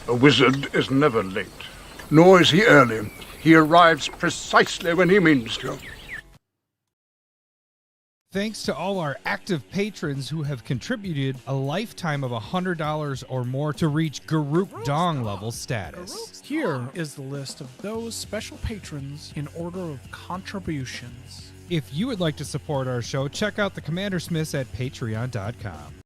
A wizard is never late, nor is he early. He arrives precisely when he means to. Thanks to all our active patrons who have contributed a lifetime of $100 or more to reach Garuk Dong level status. Here is the list of those special patrons in order of contributions. If you would like to support our show, check out the Commander Smiths at patreon.com.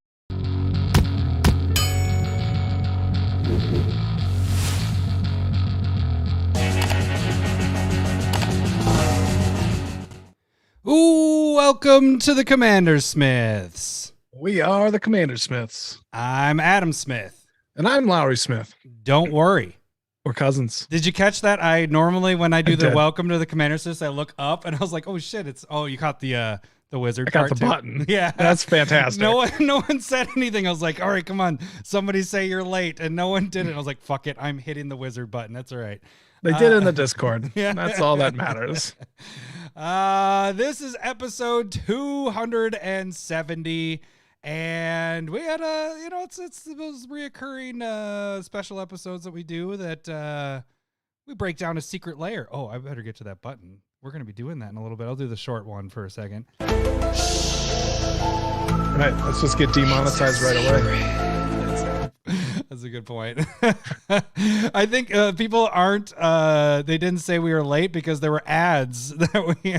Ooh, welcome to the Commander Smiths. We are the Commander Smiths. I'm Adam Smith. And I'm Lowry Smith. Don't worry. We're cousins. Did you catch that? I normally, when I do the welcome to the Commander Smiths, I look up and I was like, oh shit, you caught the wizard. I got part the too. button. Yeah. That's fantastic. No one said anything. I was like, all right, come on. Somebody say you're late. And no one did it. I was like, fuck it. I'm hitting the wizard button. That's all right. They did in the Discord. Yeah. That's all that matters. This is episode 270. And we had it's those reoccurring special episodes that we do that we break down a secret layer. Oh, I better get to that button. We're going to be doing that in a little bit. I'll do the short one for a second. All right, let's just get demonetized right away. That's a good point. I think people aren't, they didn't say we were late because there were ads that we,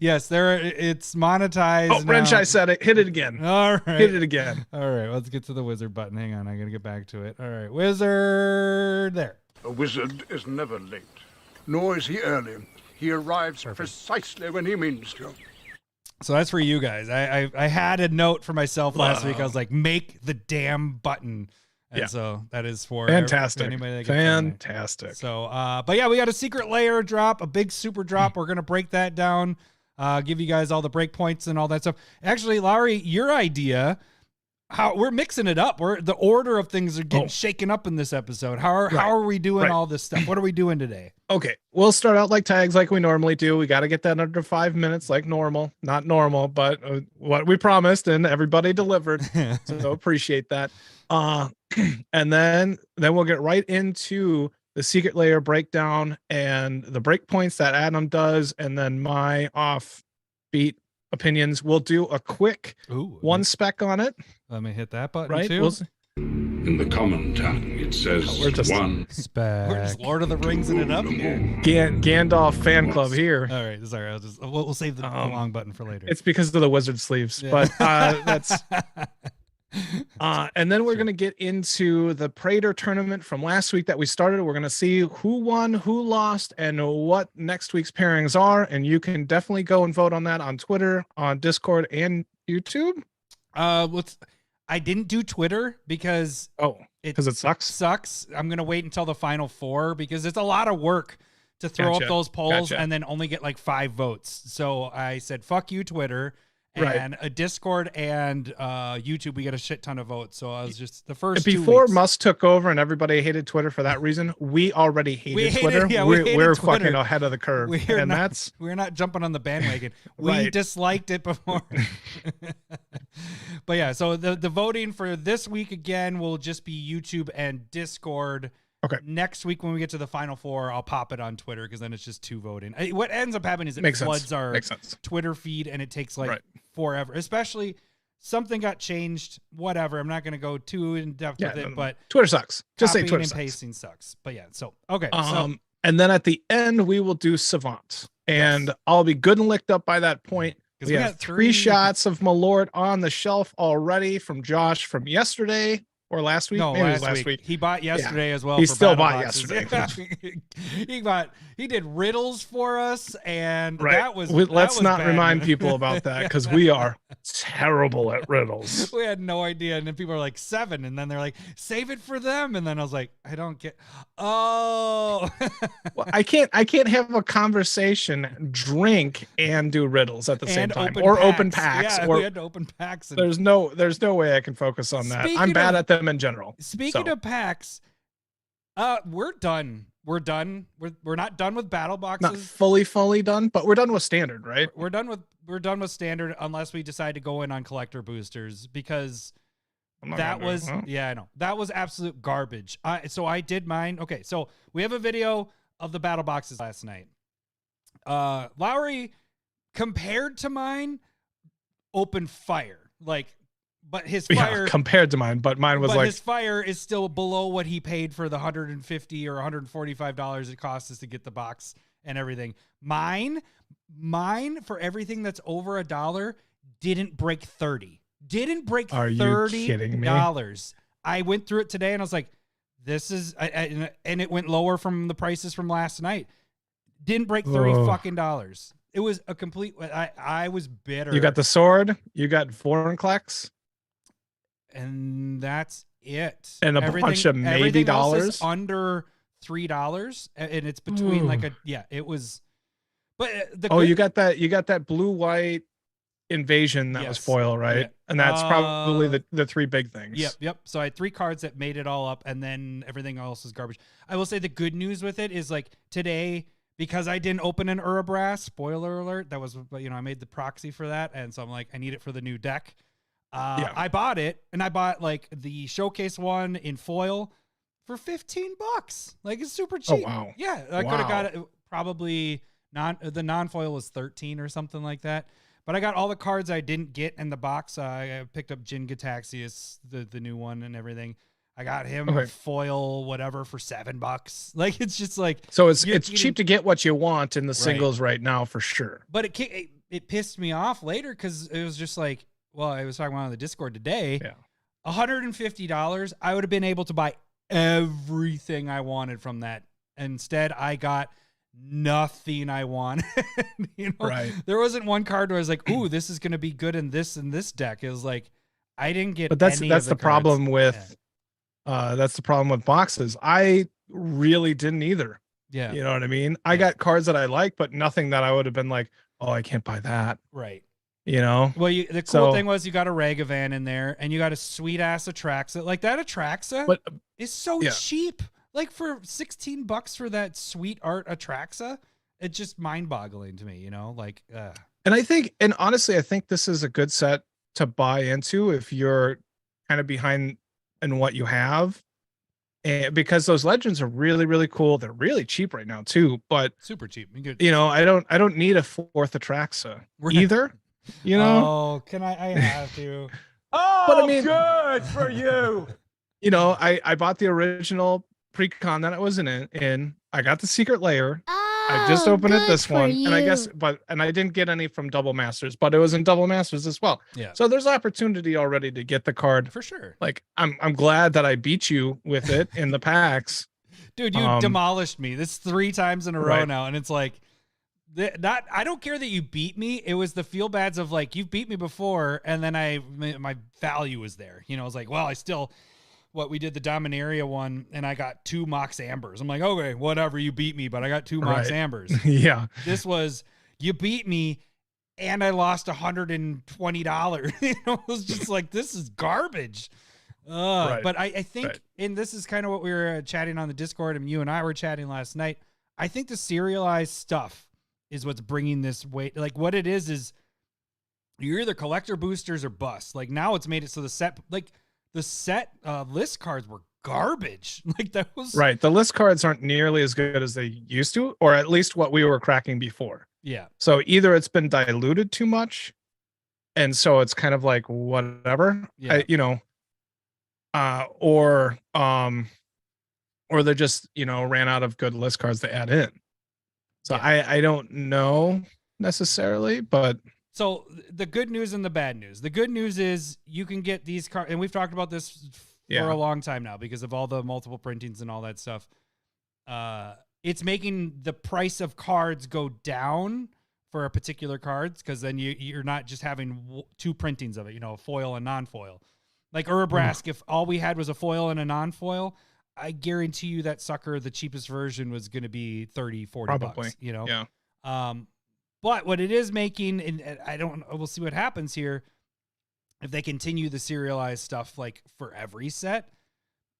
yes, it's monetized. Oh, Wrench, I said it. Hit it again. All right. Hit it again. All right, let's get to the wizard button. Hang on, I got to get back to it. All right, wizard, there. A wizard is never late, nor is he early. He arrives precisely when he means to. So that's for you guys. I had a note for myself last week. I was like, make the damn button. And so that is for fantastic. Anybody that Fantastic. So, but yeah, we got a secret layer drop, a big super drop. We're going to break that down, give you guys all the breakpoints and all that stuff. Actually, Lowry, your idea, how we're mixing it up. The order of things are getting shaken up in this episode. How are we doing all this stuff? What are we doing today? Okay, we'll start out like tags like we normally do. We got to get that under 5 minutes like normal. Not normal, but what we promised and everybody delivered. So appreciate that. And then we'll get right into the secret layer breakdown and the breakpoints that Adam does, and then my offbeat opinions. We'll do a quick one spec on it. Let me hit that button too. In the common tongue, it says one spec. We're just Lord of the Ringsing it up. Gandalf fan club here. All right, sorry. We'll save the long button for later. It's because of the wizard sleeves, but that's. And then we're going to get into the Praetor Tournament from last week that we started. We're going to see who won, who lost, and what next week's pairings are. And you can definitely go and vote on that on Twitter, on Discord, and YouTube. I didn't do Twitter because it sucks. I'm going to wait until the final four because it's a lot of work to throw up those polls and then only get like 5 votes. So I said, fuck you, Twitter. And a Discord and YouTube, we got a shit ton of votes. So I was just the first before Musk took over and everybody hated Twitter for that reason. We already hated Twitter. We're fucking ahead of the curve. We're not jumping on the bandwagon. We disliked it before. But yeah, so the voting for this week again will just be YouTube and Discord. Okay. Next week when we get to the final four, I'll pop it on Twitter because then it's just 2 voting. What ends up happening is it floods our Twitter feed and it takes forever. Especially something got changed. Whatever. I'm not going to go too in depth with it, but Twitter sucks. Just say Twitter and sucks. Pasting sucks. But yeah, so okay. And then at the end we will do Savant, and I'll be good and licked up by that point. We have 3 shots of Malort on the shelf already from Josh from yesterday. Or last week? No, maybe last week. He bought yesterday as well. He for still battle bought boxes. yesterday. He did riddles for us, and that was. Let's not remind people about that because we are terrible at riddles. We had no idea, and then people are like 7, and then they're like, "Save it for them," and then I was like, "I don't get." Oh, well, I can't have a conversation, drink, and do riddles at the same time, or open packs. Yeah, we had to open packs. There's no way I can focus on that. I'm bad at them in general. Speaking of packs, we're done. We're done. We're not done with battle boxes. Not fully done, but we're done with standard, right? We're done with standard unless we decide to go in on collector boosters, because That was, I know. That was absolute garbage. So I did mine. Okay, so we have a video of the battle boxes last night. Lowry, compared to mine, opened fire. But his fire compared to mine, but mine was his fire is still below what he paid for the $150 or $145 it costs us to get the box and everything. Mine for everything that's over $1 didn't break 30. Didn't break $30. I went through it today and I was like, this is, and it went lower from the prices from last night. Didn't break $30 fucking dollars. It was a complete, I was bitter. You got the sword, you got Vorinclex, and that's it. And bunch of maybe dollars under $3, and it's between it was. But you got that blue-white invasion that was foil, right? Yeah. And that's probably the three big things. Yep. So I had 3 cards that made it all up, and then everything else is garbage. I will say the good news with it is today, because I didn't open an Urabras, spoiler alert, that was, I made the proxy for that, and so I'm like, I need it for the new deck. I bought it, and I bought the showcase one in foil for $15. It's super cheap. Oh, wow. Yeah, I could have got it probably the non-foil was 13 or something like that. But I got all the cards I didn't get in the box. I picked up Jin Gataxius, the new one, and everything. I got him foil whatever for $7. It's just so it's cheap to get what you want in the singles right now for sure. But it pissed me off later because it was just I was talking about on the Discord today. Yeah, $150. I would have been able to buy everything I wanted from that. Instead, I got nothing I wanted. Right. There wasn't one card where I was like, "Ooh, this is going to be good in this deck." It was I didn't get. But that's the problem with. That's the problem with boxes. I really didn't either. Yeah. You know what I mean? I got cards that I like, but nothing that I would have been like, oh, I can't buy that. Right. Well, the cool thing was you got a Ragavan in there and you got a sweet ass Atraxa. That Atraxa is so cheap. For $16 for that sweet art Atraxa, it's just mind boggling to me, And honestly, I think this is a good set to buy into if you're kind of behind in what you have, and because those legends are really, really cool. They're really cheap right now too, but super cheap. I don't need a 4th Atraxa either. Oh, can I have to? Oh, but good for you. I bought the original pre-con that it was in. I got the Secret Lair. I just opened this one, and I guess, and I didn't get any from Double Masters, but it was in Double Masters as well. Yeah. So there's opportunity already to get the card for sure. I'm glad that I beat you with it in the packs. Dude, you demolished me. This 3 times in a row now, and it's I don't care that you beat me. It was the feel bads of you've beat me before, and then my value was there. I was well, I still. We did the Dominaria one, and I got 2 Mox Ambers. I'm like, okay, whatever, you beat me, but I got 2 Mox Ambers. Yeah. This was, you beat me, and I lost $120. It was just this is garbage. But I think, and this is kind of what we were chatting on the Discord, and you and I were chatting last night. I think the serialized stuff is what's bringing this weight. What it is you're either collector boosters or bust. Now it's made it so the set, the set list cards were garbage. That was right. The list cards aren't nearly as good as they used to, or at least what we were cracking before. Yeah. So either it's been diluted too much, and so it's kind of whatever. Yeah. Or they just ran out of good list cards to add in. So I don't know necessarily, but. So the good news and the bad news. The good news is you can get these cards, and we've talked about this for a long time now because of all the multiple printings and all that stuff. It's making the price of cards go down for a particular cards because then you're not just having 2 printings of it, foil and non-foil. Urabrask, if all we had was a foil and a non-foil, I guarantee you that sucker, the cheapest version, was going to be $30, $40. Probably. Yeah. But what it is making, and we'll see what happens here if they continue the serialized stuff for every set.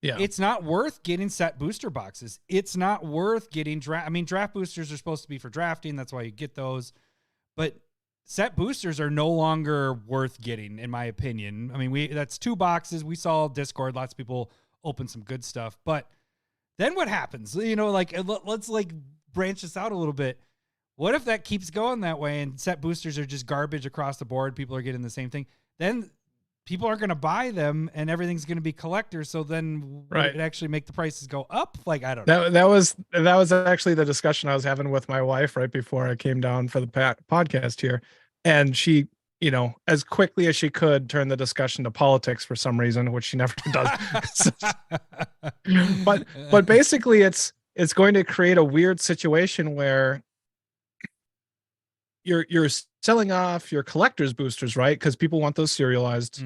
Yeah, it's not worth getting set booster boxes. It's not worth getting draft. I mean, draft boosters are supposed to be for drafting. That's why you get those. But set boosters are no longer worth getting, in my opinion. I mean, that's 2 boxes. We saw Discord, lots of people open some good stuff, but then what happens? You know, like, let's like branch this out a little bit. What if that keeps going that way and set boosters are just garbage across the board? People are getting the same thing. Then people aren't going to buy them and everything's going to be collectors. So then would it actually make the prices go up? Like, I don't know. That was actually the discussion I was having with my wife right before I came down for the podcast here. And she, you know, as quickly as she could, turned the discussion to politics for some reason, which she never does. but basically it's going to create a weird situation where you're selling off your collector's boosters, right? Because people want those serialized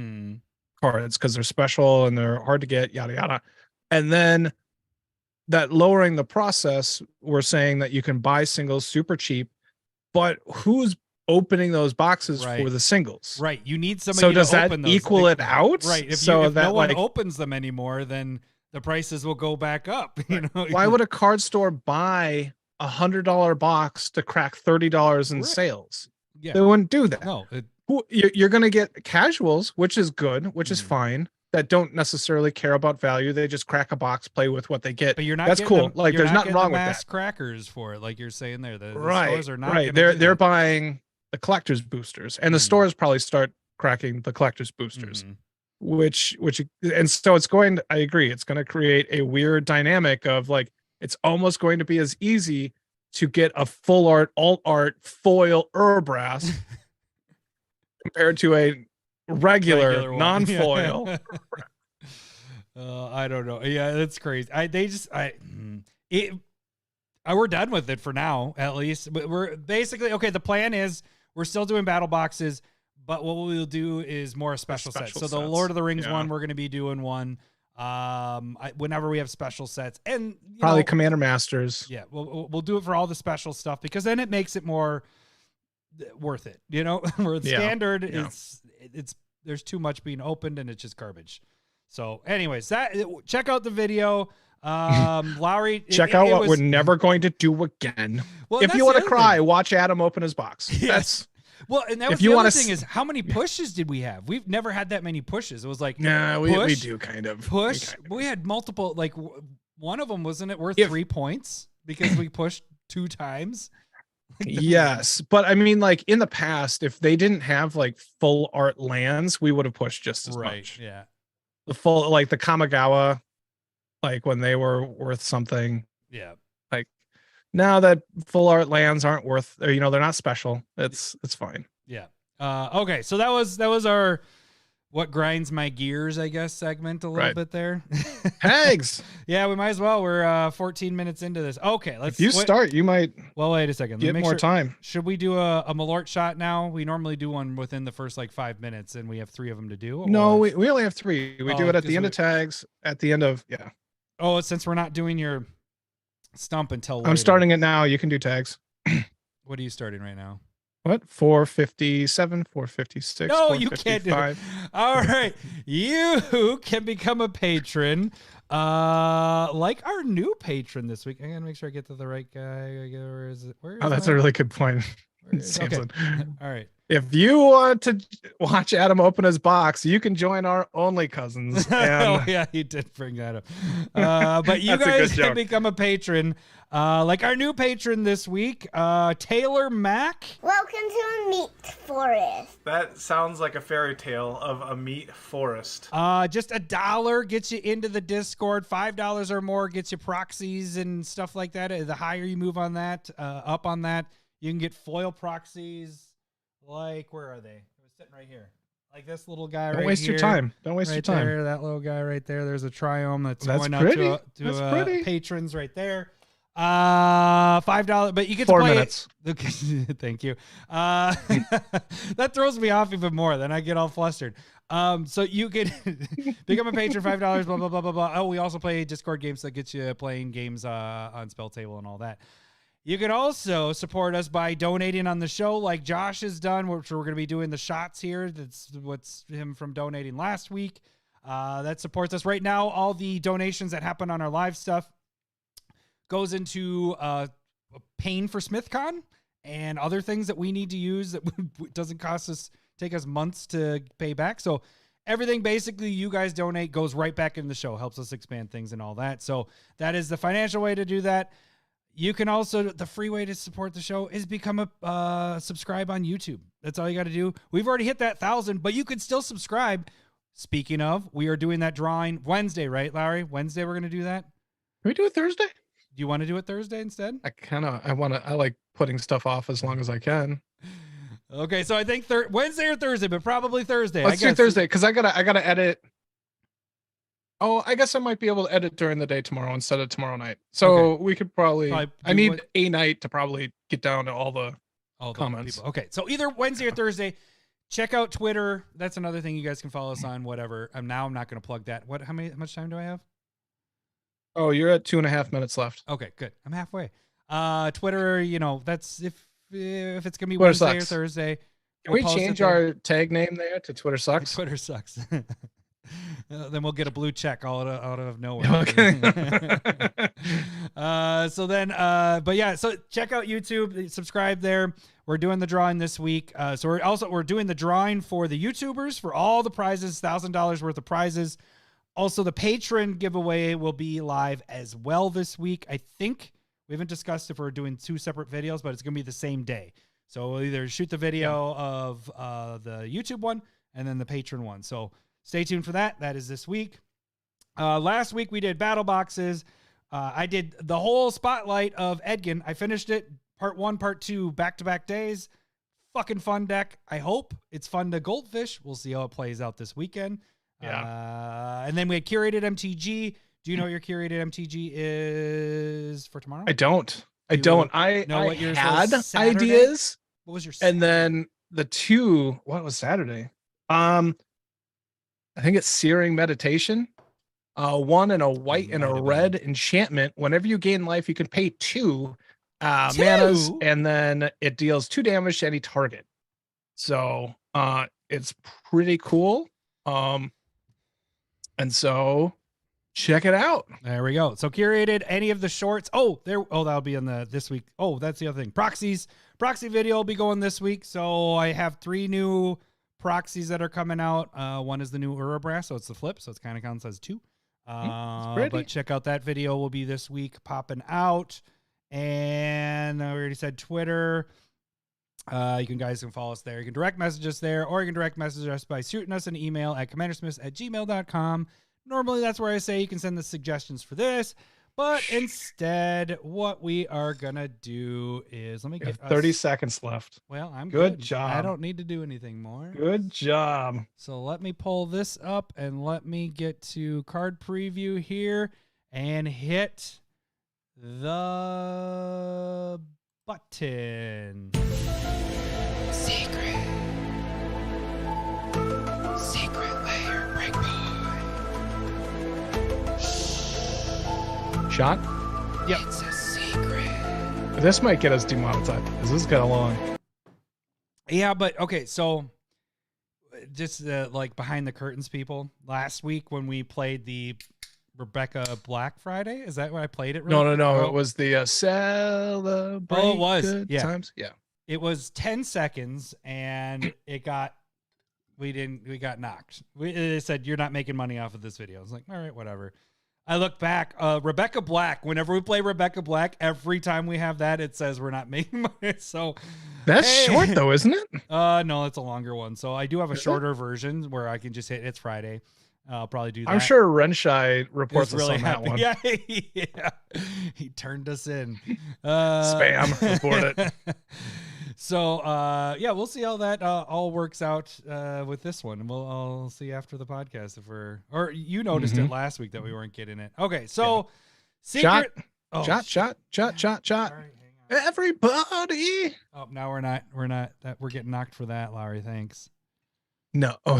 cards because they're special and they're hard to get, yada yada. And then that lowering the process, we're saying that you can buy singles super cheap, but who's opening those boxes for the singles? Right. You need somebody to open those. So does that equal it out? Right. If so if no one opens them anymore, then the prices will go back up. You know, why would a card store buy $100 box to crack $30 in sales? Yeah. They wouldn't do that. No, you're going to get casuals, which is good, which is fine, that don't necessarily care about value. They just crack a box, play with what they get. But you're not. That's cool. Like, there's nothing wrong with that. Crackers for it, like you're saying there. The right. stores are not right. They're buying the collector's boosters, and the stores probably start cracking the collector's boosters, which and so it's going to, I agree, it's going to create a weird dynamic of like, it's almost going to be as easy to get a full art, alt art foil Urbrass compared to a regular non-foil. I don't know. Yeah, that's crazy. We're done with it for now, at least. But we're basically okay. The plan is we're still doing battle boxes, but what we'll do is more special sets. So the Lord of the Rings one, we're going to be doing one whenever we have special sets, and probably Commander Masters. Yeah, we'll do it for all the special stuff because then it makes it more worth it. You know, where the standard it's there's too much being opened and it's just garbage. So, anyways, check out the video. Lowry, check out what we're never going to do again. Well, if you want to cry, watch Adam open his box. Yes. Well, and that was the other thing is how many pushes did we have? We've never had that many pushes. It was like, we do kind of push. We had multiple, like one of them, wasn't it worth 3 points because we pushed 2 times? Yes. But I mean, like in the past, if they didn't have like full art lands, we would have pushed just as much. Yeah. The full, like the Kamigawa, like when they were worth something. Yeah. Like now that full art lands aren't worth, or, they're not special. It's fine. Yeah. Okay. So that was our what grinds my gears, I guess, segment a little bit there. Hags. Yeah, we might as well. We're 14 minutes into this. Okay, let's. If you start, you might. Well, wait a second. Get more time. Should we do a Malort shot now? We normally do one within the first like 5 minutes, and we have 3 of them to do. No, we only have 3. We do it at the end of tags. At the end of Oh, since we're not doing your stump until later. I'm starting it now. You can do tags. What are you starting right now? What? 457, 456. No, you can't do it. All right. You can become a patron. Like our new patron this week. I gotta make sure I get to the right guy. Where is it? That's a really good point. Okay. All right. If you want to watch Adam open his box, you can join our Only Cousins. Oh, yeah, he did bring that up. But you guys can become a patron. Like our new patron this week, Taylor Mack. Welcome to a meat forest. That sounds like a fairy tale of a meat forest. Just $1 gets you into the Discord. $5 or more gets you proxies and stuff like that. The higher you move on that, up on that, you can get foil proxies. Like, where are they? They're sitting right here. Like this little guy right here. Don't waste your time. Don't waste your time. There, that little guy right there. There's a triome that's going pretty. out to patrons right there. $5, but you get 4 to play minutes. Thank you. That throws me off even more. Then I get all flustered. So you can become a patron, $5, blah, blah, blah, blah, blah. Oh, we also play Discord games that gets you playing games on Spell Table and all that. You can also support us by donating on the show like Josh has done, which we're going to be doing the shots here. That's what's him from donating last week. That supports us right now. All the donations that happen on our live stuff goes into paying for SmithCon and other things that we need to use that doesn't take us months to pay back. So everything basically you guys donate goes right back in the show, helps us expand things and all that. So that is the financial way to do that. You can also, the free way to support the show is become a subscribe on YouTube. That's all you got to do. We've already hit that 1,000, but you can still subscribe. Speaking of, we are doing that drawing Wednesday, right, Larry? Wednesday, we're going to do that. Can we do it Thursday? Do you want to do it Thursday instead? I like putting stuff off as long as I can. Okay, so I think Wednesday or Thursday, but probably Thursday. Let's do Thursday because I gotta edit. Oh, I guess I might be able to edit during the day tomorrow instead of tomorrow night. So we could probably I need a night to probably get down to all the comments. People. Okay, so either Wednesday or Thursday. Check out Twitter. That's another thing you guys can follow us on. Whatever. Now I'm not going to plug that. How much time do I have? Oh, you're at 2.5 minutes left. Okay, good. I'm halfway. Twitter. That's if it's gonna be Twitter Wednesday sucks. or Thursday. Can we change our tag name there to Twitter sucks? Twitter sucks. Then we'll get a blue check out of nowhere. Okay. But yeah, so check out YouTube, subscribe there. We're doing the drawing this week. So we're doing the drawing for the YouTubers for all the prizes, $1,000 worth of prizes. Also, the patron giveaway will be live as well this week. I think we haven't discussed if we're doing 2 separate videos, but it's going to be the same day. So we'll either shoot the video of the YouTube one and then the patron one. So stay tuned for that. That is this week. Last week we did battle boxes. I did the whole spotlight of Edgin. I finished it. Part 1, part 2, back-to-back days. Fucking fun deck. I hope it's fun to goldfish. We'll see how it plays out this weekend. Yeah. And then we had curated MTG. Do you know what your curated MTG is for tomorrow? I don't. I had ideas. What was your and then the 2, what was Saturday? I think it's Searing Meditation. 1 and a white and a red enchantment. Whenever you gain life, you can pay 2 manas, and then it deals 2 damage to any target. So it's pretty cool. And so check it out. There we go. So curated any of the shorts. That'll be in this week. Oh, that's the other thing. Proxy video will be going this week. So I have 3 new proxies that are coming out. 1 is the new Urabrass, so it's the flip, so it's kind of counts as 2. But check out that video will be this week popping out. And we already said Twitter. You guys can follow us there. You can direct message us there, or you can direct message us by shooting us an email at commandersmiths@gmail.com. Normally, that's where I say you can send the suggestions for this. But instead, what we are going to do is, let me get 30 seconds left. Well, I'm good job. I don't need to do anything more. Good job. So let me pull this up and let me get to card preview here and hit the button. Secret Lair Breakpoint. Shot? Yep. It's a secret. This might get us demonetized because this is kind of long. Yeah, but okay, so just like behind the curtains, people. Last week when we played the Rebecca Black Friday, is that when I played it? No. It was the celebrate. Oh, it was. Good times. Yeah. It was 10 seconds, and we got knocked. They said, you're not making money off of this video. I was like, all right, whatever. I look back, Rebecca Black, whenever we play Rebecca Black, every time we have that, it says we're not making money. So that's short though, isn't it? No, it's a longer one. So I do have a shorter version where I can just hit it's Friday. I'll probably do that. I'm sure Renshai reports us really on that one. Yeah, he turned us in. Spam, report it. So, we'll see how that all works out with this one. And I'll see after the podcast if or you noticed it last week that we weren't getting it. Okay, so Shot. Shot. All right, everybody. Oh, now we're not we're getting knocked for that, Larry. Thanks. No. Oh,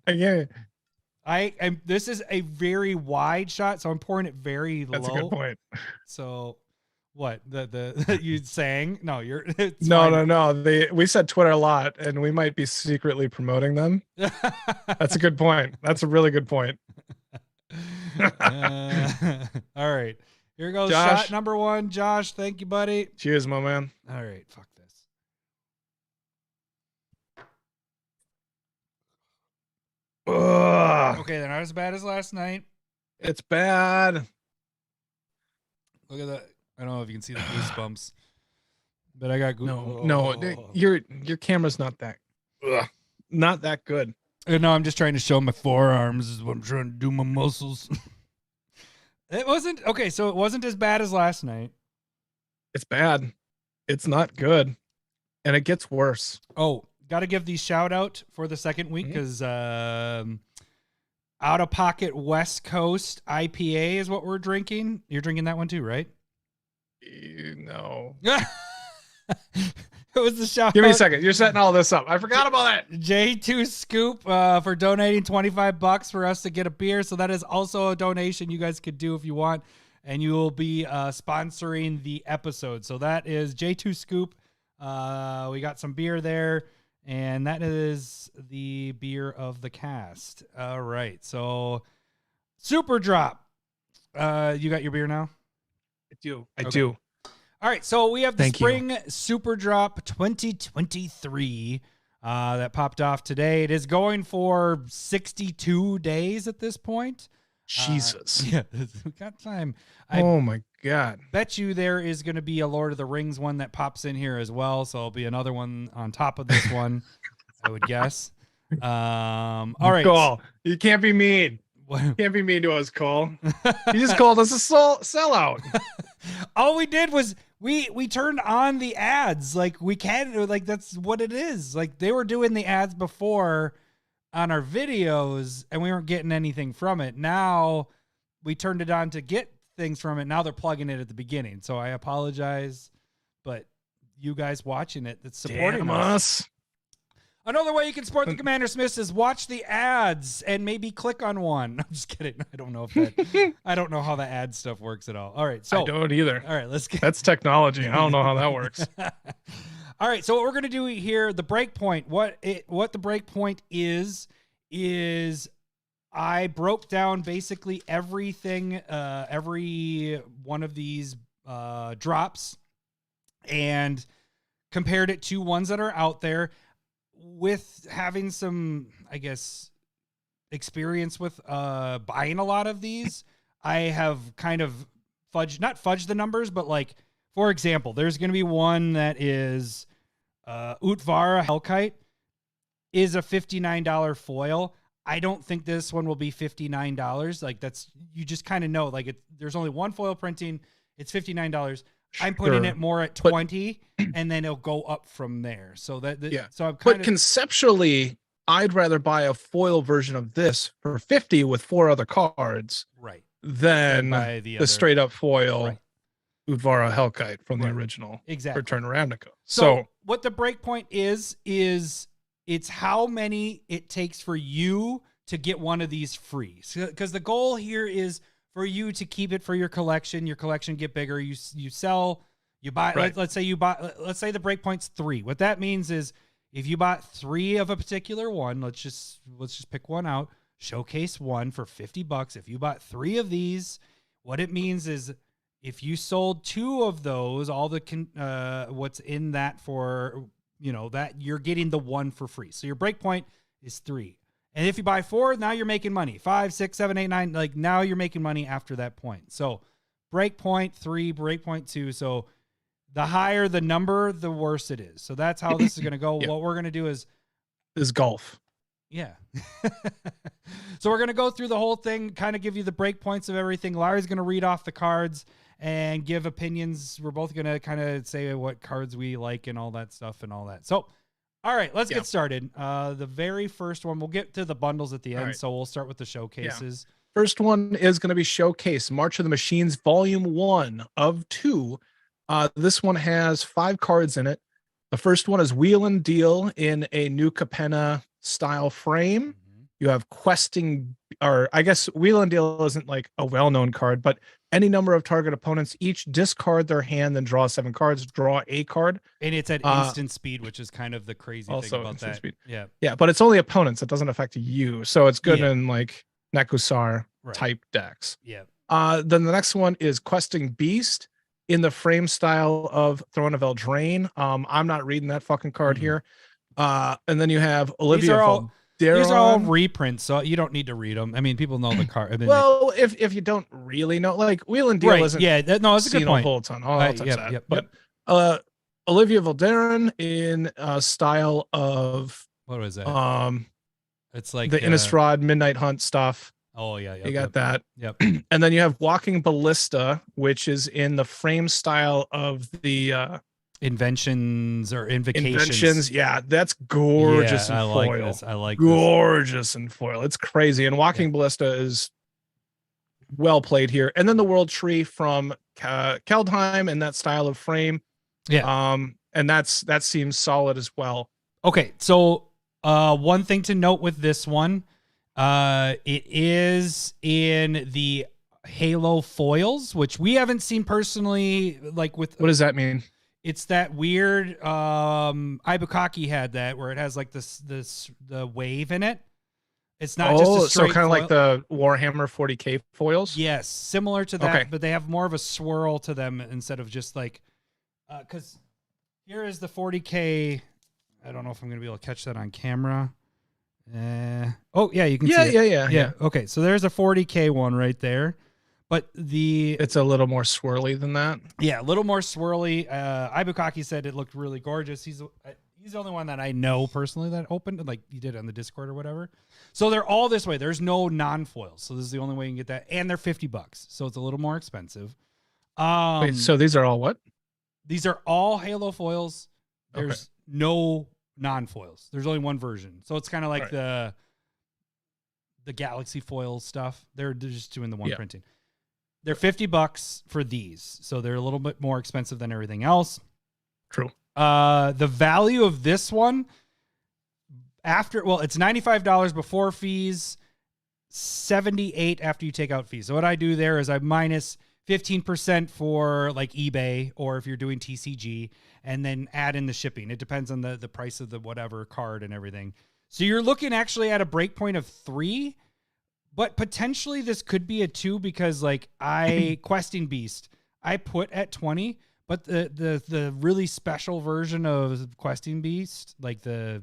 again. This is a very wide shot, so I'm pouring it very low. That's a good point. So what the you sang? No, you're no. We said Twitter a lot, and we might be secretly promoting them. That's a good point. That's a really good point. All right, Here goes Josh. shot number 1. Josh, thank you, buddy. Cheers, my man. All right, fuck this. Ugh, Okay, they're not as bad as last night. it's bad. Look at that. I don't know if you can see the goosebumps, but I got goosebumps. No, your camera's not that. Not that good. No, I'm just trying to show my forearms. Is what I'm trying to do. My muscles. It wasn't okay. So it wasn't as bad as last night. It's bad. It's not good, and it gets worse. Oh, got to give these shout out for the second week because Out of Pocket West Coast IPA is what we're drinking. You're drinking that one too, right? No. It was the shout. Give me a out. second. You're setting all this up. I forgot about that. J2 Scoop for donating $25 for us to get a beer. So that is also a donation you guys could do if you want, and you will be sponsoring the episode. So that is J2 Scoop. We got some beer there, and that is the beer of the cast. All right. So Superdrop. You got your beer now? I do. All right, so we have the Thank you. Spring Superdrop 2023 that popped off today. It is going for 62 days at this point. Jesus. Yeah, we got time. Oh my God. Bet you there is going to be a Lord of the Rings one that pops in here as well, so it'll be another one on top of this one, I would guess. All right. Cole, you can't be mean. You can't be mean to us, Cole. You just called us a sellout. All we did was we turned on the ads. Like we can, like that's what it is. Like they were doing the ads before on our videos and we weren't getting anything from it. Now we turned it on to get things from it. Now they're plugging it at the beginning. So I apologize, but you guys watching it, that's supporting Damn us. us. Another way you can support the Commander Smiths is watch the ads and maybe click on one. I'm just kidding. I don't know if that. I don't know how the ad stuff works at all. All right, so I don't either. all right, let's get. That's technology. I don't know how that works. All right, so what we're gonna do here, the breakpoint. What the breakpoint is I broke down basically everything, every one of these drops, and compared it to ones that are out there. With having some, I guess, experience with buying a lot of these, I have kind of not fudged the numbers, but like, for example, there's going to be one that is Utvara Hellkite is a $59 foil. I don't think this one will be $59. Like that's, you just kind of know, like there's only one foil printing. It's $59. I'm putting it more at 20 and then it'll go up from there. So so I'm But conceptually, I'd rather buy a foil version of this for 50 with 4 other cards, right, than buy the other, straight up foil right. Udvara Hellkite from the Right. original Exactly. Return to Ravnica. So what the breakpoint is it's how many it takes for you to get one of these free. Because the goal here is for you to keep it for your collection get bigger. You sell, you buy. Right. Let's say you buy. Let's say the breakpoint's 3. What that means is if you bought 3 of a particular one, let's just pick one out. Showcase one for $50. If you bought 3 of these, what it means is if you sold 2 of those, all the what's in that for that you're getting the 1 for free. So your breakpoint is 3. And if you buy 4, now you're making money. 5, 6, 7, 8, 9. Like now you're making money after that point. So breakpoint 3, breakpoint 2. So the higher the number, the worse it is. So that's how this is going to go. Yep. What we're going to do is golf. Yeah. So we're going to go through the whole thing, kind of give you the breakpoints of everything. Larry's going to read off the cards and give opinions. We're both going to kind of say what cards we like and all that stuff and all that. So, all right, let's get started. The very first one, we'll get to the bundles at the end. Right. So we'll start with the showcases. First one is going to be Showcase March of the Machines Volume 1 of 2. This one has 5 cards in it. The first one is Wheel and Deal in a New Capenna style frame. You have Questing, or I guess Wheel and Deal isn't like a well-known card, but any number of target opponents each discard their hand, then draw 7 cards, draw a card. And it's at instant speed, which is kind of the crazy thing about that. Speed. Yeah. Yeah, but it's only opponents. It doesn't affect you. So it's good Yeah. in like Nekusar Right. type decks. Yeah. Then the next one is Questing Beast in the frame style of Throne of Eldraine. I'm not reading that fucking card here. And then you have Olivia Valderon. These are all reprints, so you don't need to read them. I mean, people know the card. I mean, Well, if you don't really know, like Wheel and Deal right? isn't. Yeah, no, that's a good point. A whole ton. Right, Touch yep, that. yep, But Olivia Valderon in style of what was that? It's like the Innistrad Midnight Hunt stuff. Oh yeah, you got that. Yep. And then you have Walking Ballista, which is in the frame style of the Inventions or Invocations. Inventions. Yeah, that's gorgeous in I foil. like this. I like gorgeous in foil. It's crazy. And Walking Ballista is well played here. And then the World Tree from Keldheim and that style of frame. Yeah. And that seems solid as well. Okay, so one thing to note with this one, it is in the Halo foils, which we haven't seen personally. Like with what does that mean? It's that weird Ibukaki had that where it has like the wave in it. It's not just a straight so kind of foil. like the Warhammer 40K foils. Yes, similar to that, Okay. but they have more of a swirl to them instead of just like because here is the 40K. I don't know if I'm gonna be able to catch that on camera. Oh yeah, you can see it. Yeah. Okay, so there's a 40K one right there. But it's a little more swirly than that. Yeah, a little more swirly. Ibukaki said it looked really gorgeous. He's the only one that I know personally that opened, like he did on the Discord or whatever. So they're all this way. There's no non-foils. So this is the only way you can get that. And they're $50. So it's a little more expensive. Wait, so these are all what? These are all Halo foils. There's no non-foils. There's only one version. So it's kind of like the Galaxy foil stuff. They're just doing the one printing. They're $50 for these, so they're a little bit more expensive than everything else. True. The value of this one it's $95 before fees, $78 after you take out fees. So what I do there is I minus 15% for like eBay or if you're doing TCG, and then add in the shipping. It depends on the price of the whatever card and everything. So you're looking actually at a breakpoint of 3. But potentially this could be a 2 because like Questing Beast, I put at 20, but the really special version of Questing Beast, like the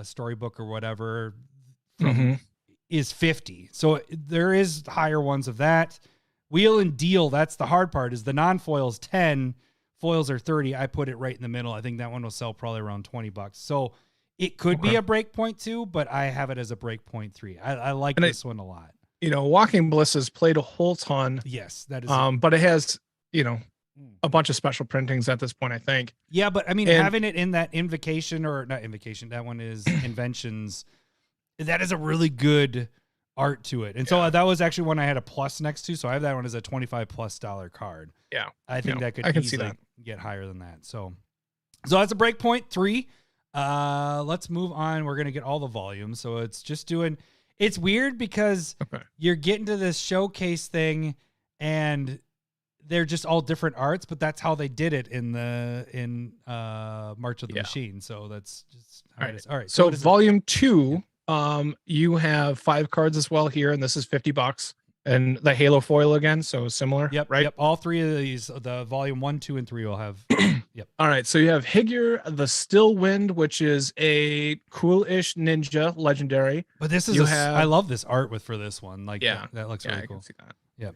storybook or whatever, is 50. So there is higher ones of that. Wheel and Deal, that's the hard part, is the non-foils 10, foils are 30. I put it right in the middle. I think that one will sell probably around $20. So it could be a breakpoint 2, but I have it as a breakpoint 3. I like this one a lot. Walking Ballista's played a whole ton. Yes, that is. But it has, a bunch of special printings at this point, I think. Yeah, but I mean, having it in that Invocation or not Invocation, that one is Inventions. That is a really good art to it. And so that was actually one I had a plus next to. So I have that one as a $25+ card. Yeah. I think that could I can easily see that. get higher than that. So that's a breakpoint 3. Let's move on. We're going to get all the volumes. So it's weird because you're getting to this showcase thing and they're just all different arts, but that's how they did it in March of the Machine. So that's just how it is. All right. So volume 2, you have 5 cards as well here, and this is $50. And the Halo foil again, so similar. Yep. Right. Yep. All 3 of these, the volume 1, 2, and 3 will have. Yep. All right. So you have Higure the Still Wind, which is a cool-ish ninja legendary. But this is I love this art for this one. Like that looks really cool. I can see that. Yep.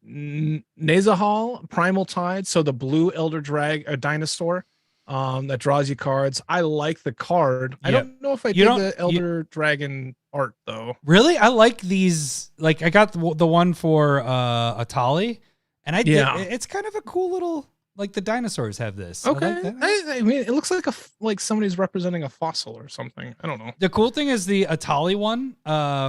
Nazahal Primal Tide, so the blue Elder Dinosaur that draws you cards. I like the card. I don't know if I did the Elder Dragon art though. Really? I like these. Like I got the one for Atali, and I did. It's kind of a cool little, like the dinosaurs have this. Okay. I like that. I mean, it looks like somebody's representing a fossil or something. I don't know. The cool thing is the Atali one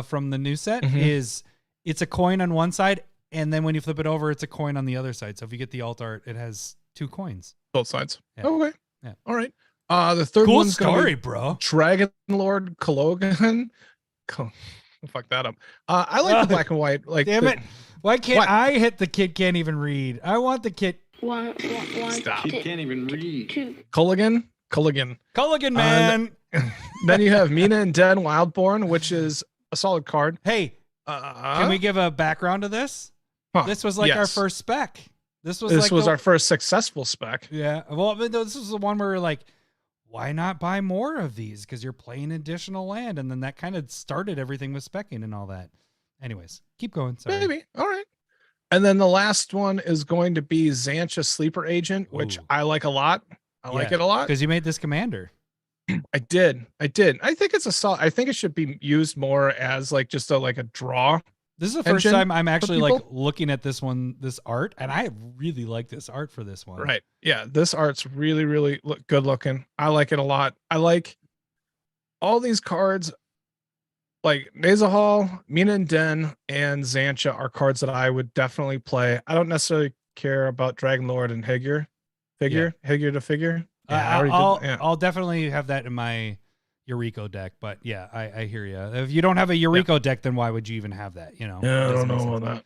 from the new set is it's a coin on one side, and then when you flip it over, it's a coin on the other side. So if you get the alt art, it has 2 coins. Both sides. Yeah. Okay. Yeah. All right. The third cool one's story, bro. Dragon Lord Kalogan. Fuck that up. I like the black and white. Like, damn it! Why can't I hit the kid? Can't even read. I want the kid. Stop. He can't even read. Culligan, man. Then you have Mina and Den Wildborn, which is a solid card. Hey, Can we give a background to this? Huh, This was like our yes. first spec. This was our first successful spec. Yeah. Well, but this was the one where we're like, why not buy more of these? Because you're playing additional land. And then that kind of started everything with specking and all that. Anyways, keep going. Sorry. Maybe. All right. And then the last one is going to be Xantia Sleeper Agent, which Ooh. I like a lot. I like it a lot. Because you made this commander. I did. I think it's a solid. I think it should be used more as like just a draw. This is the first engine time I'm actually like people. looking at this art, and I really like this art for this one. Right. Yeah. This art's really, really good looking. I like it a lot. I like all these cards. Like Nazahal, Mina and Den, and Xantia are cards that I would definitely play. I don't necessarily care about Dragon Lord and Higure to figure. Yeah, I'll definitely have that in my Eureka deck, but yeah, I hear you. If you don't have a Eureka deck, then why would you even have that? You know? Yeah, I don't know about that.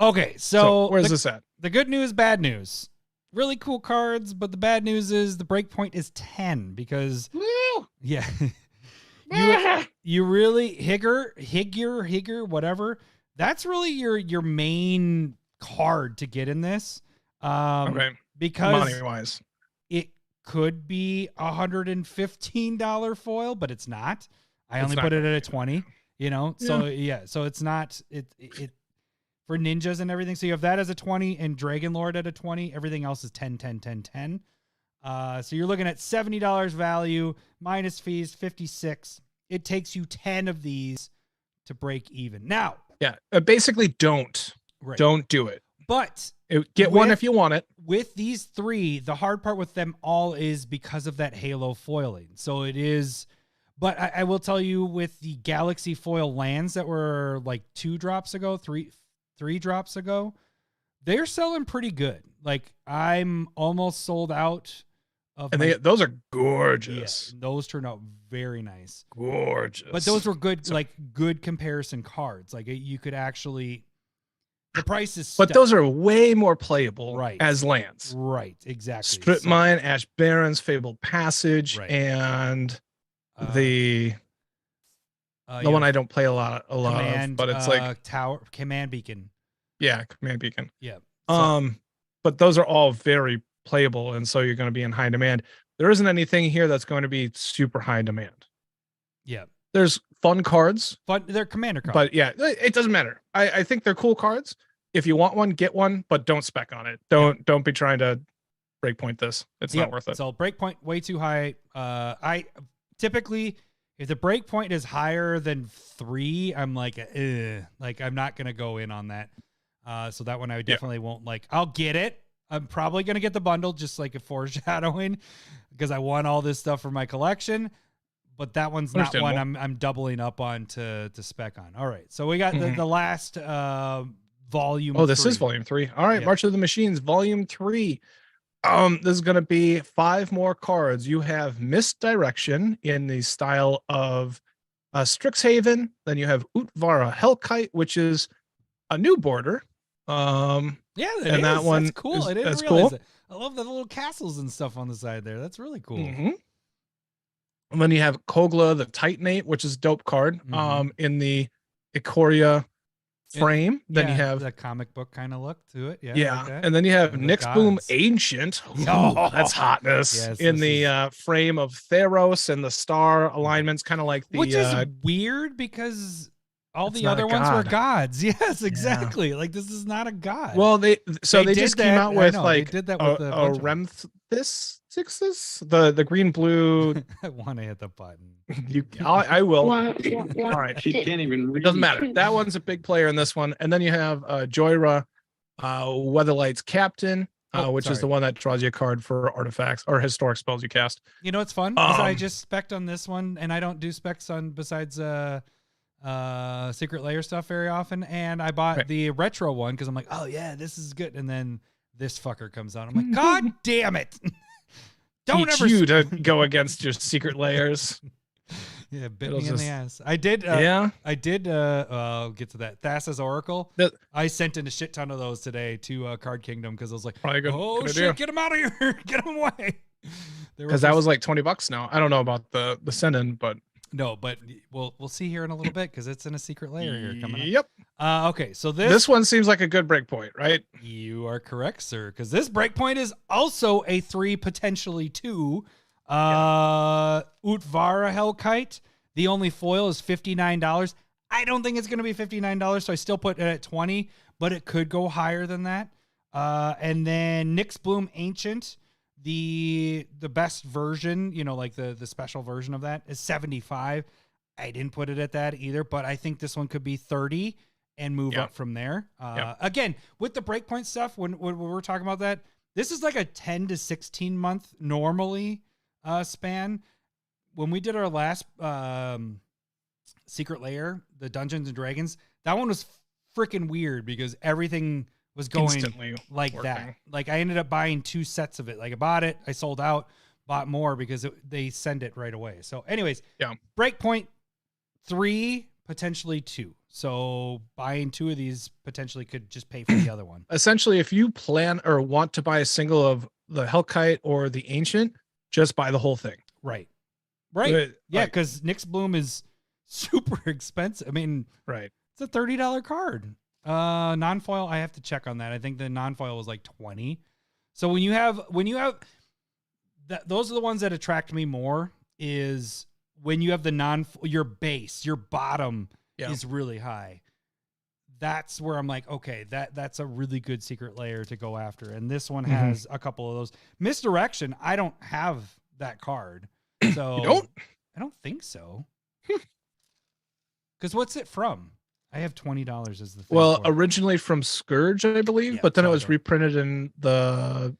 Okay, so where's this at? The good news, bad news. Really cool cards, but the bad news is the breakpoint is 10 because yeah. you really Higure, whatever. That's really your main card to get in this. Okay. Because money wise. It could be $115 foil, but it's not. I only put it at a 20, you know? So yeah, so it's not it for ninjas and everything. So you have that as a 20 and Dragon Lord at a 20. Everything else is 10, 10, 10, 10. So you're looking at $70 value minus fees, 56. It takes you 10 of these to break even. Now, yeah, basically don't do it. But get one if you want it. With these three, the hard part with them all is because of that halo foiling. So it is, but I will tell you with the Galaxy foil lands that were like 2 drops ago, three drops ago, they're selling pretty good. Like I'm almost sold out of those are gorgeous. Yeah, those turned out very nice. Gorgeous. But those were good, like good comparison cards. Like you could actually, the price is but those are way more playable as lands. Right, exactly. Strip Mine, Ash Barrens, Fabled Passage, and the one I don't play a lot of, but it's like Tower Command Beacon. Yeah, Command Beacon. Yeah. But those are all very playable, and so you're going to be in high demand. There isn't anything here that's going to be super high demand. Yeah. There's fun cards. But they're commander cards. But yeah, it doesn't matter. I think they're cool cards. If you want one, get one, but don't spec on it. Don't be trying to breakpoint this. It's not worth it. So breakpoint way too high. I typically, if the breakpoint is higher than 3, I'm like, I'm not gonna go in on that. So that one I definitely won't like. I'll get it. I'm probably gonna get the bundle, just like a foreshadowing, because I want all this stuff for my collection. But that one's not one I'm doubling up on to spec on. All right, so we got the last volume. Oh, this is volume 3. All right, March of the Machines, volume 3. This is going to be 5 more cards. You have Misdirection in the style of Strixhaven. Then you have Utvara Hellkite, which is a new border. That one that's cool. I didn't realize it. I love the little castles and stuff on the side there. That's really cool. And then you have Kogla the Titanate, which is a dope card. In the Ikoria frame. Then you have the comic book kind of look to it. And then you have Nyxboom Ancient. Oh, that's hotness. Yes, in the frame of Theros and the star alignments, kind of like the which is weird because all the other ones were gods. Yes, exactly. Like this is not a god. Well, they just came out with like they did that with the the green blue. I want to hit the button. I will. All right, she can't even read. It doesn't matter. That one's a big player in this one, and then you have Joyra, Weatherlight's Captain, which is the one that draws you a card for artifacts or historic spells you cast. You know what's fun? I just spec'd on this one, and I don't do specs on besides Secret Lair stuff very often, and I bought the retro one because I'm like, oh yeah, this is good, and then this fucker comes out. I'm like, god damn it. Don't ever to go against your Secret Lairs. Yeah, bit me in the ass. I did. I did. I'll get to that. Thassa's Oracle. I sent in a shit ton of those today to Card Kingdom because I was like, oh shit, get them out of here, get them away. Because that was like $20 now. I don't know about the send in, but No, but we'll see here in a little bit because it's in a secret layer here coming up. Yep. Okay, so This one seems like a good breakpoint, right? you are correct, sir, because this breakpoint is also a 3, potentially 2. Utvara Hellkite. The only foil is $59. I don't think it's going to be $59, so I still put it at 20, but it could go higher than that. And then Nyx Bloom Ancient. The best version, like the special version of that is 75. I didn't put it at that either, but I think this one could be 30 and move up from there. Again, with the breakpoint stuff, when we're talking about that, this is like a 10 to 16 month normally span. When we did our last Secret Lair, the Dungeons and Dragons, that one was freaking weird because everything was going Instantly like working. that. Like I ended up buying 2 sets of it. Like I bought it, I sold out, bought more because they send it right away. So anyways, breakpoint 3, potentially 2. So buying 2 of these potentially could just pay for the other one. Essentially, if you plan or want to buy a single of the Hellkite or the Ancient, just buy the whole thing. Right. But, Yeah, like- because Nyx Bloom is super expensive. I mean, Right. it's a $30 card. Non-foil, I have to check on that. I think the non-foil was like 20. So when you have those are the ones that attract me more, is when you have the your base, your bottom is really high. That's where I'm like, okay, that's a really good secret layer to go after. And this one has a couple of those. Misdirection, I don't have that card. So You don't? I don't think so. Because what's it from? I have $20 as the thing. Well, for it. originally from Scourge, I believe, Yeah, but then it so I was don't- reprinted in the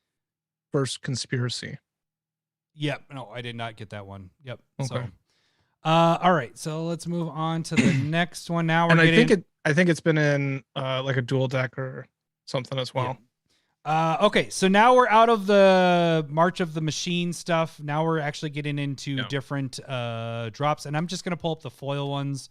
first Conspiracy. Yep. No, I did not get that one. Yep. Okay. So, all right. So let's move on to the next one. Now we're And getting. I think it's been in like a dual deck or something as well. Okay. So now we're out of the March of the Machine stuff. Now we're actually getting into different drops, and I'm just gonna pull up the foil ones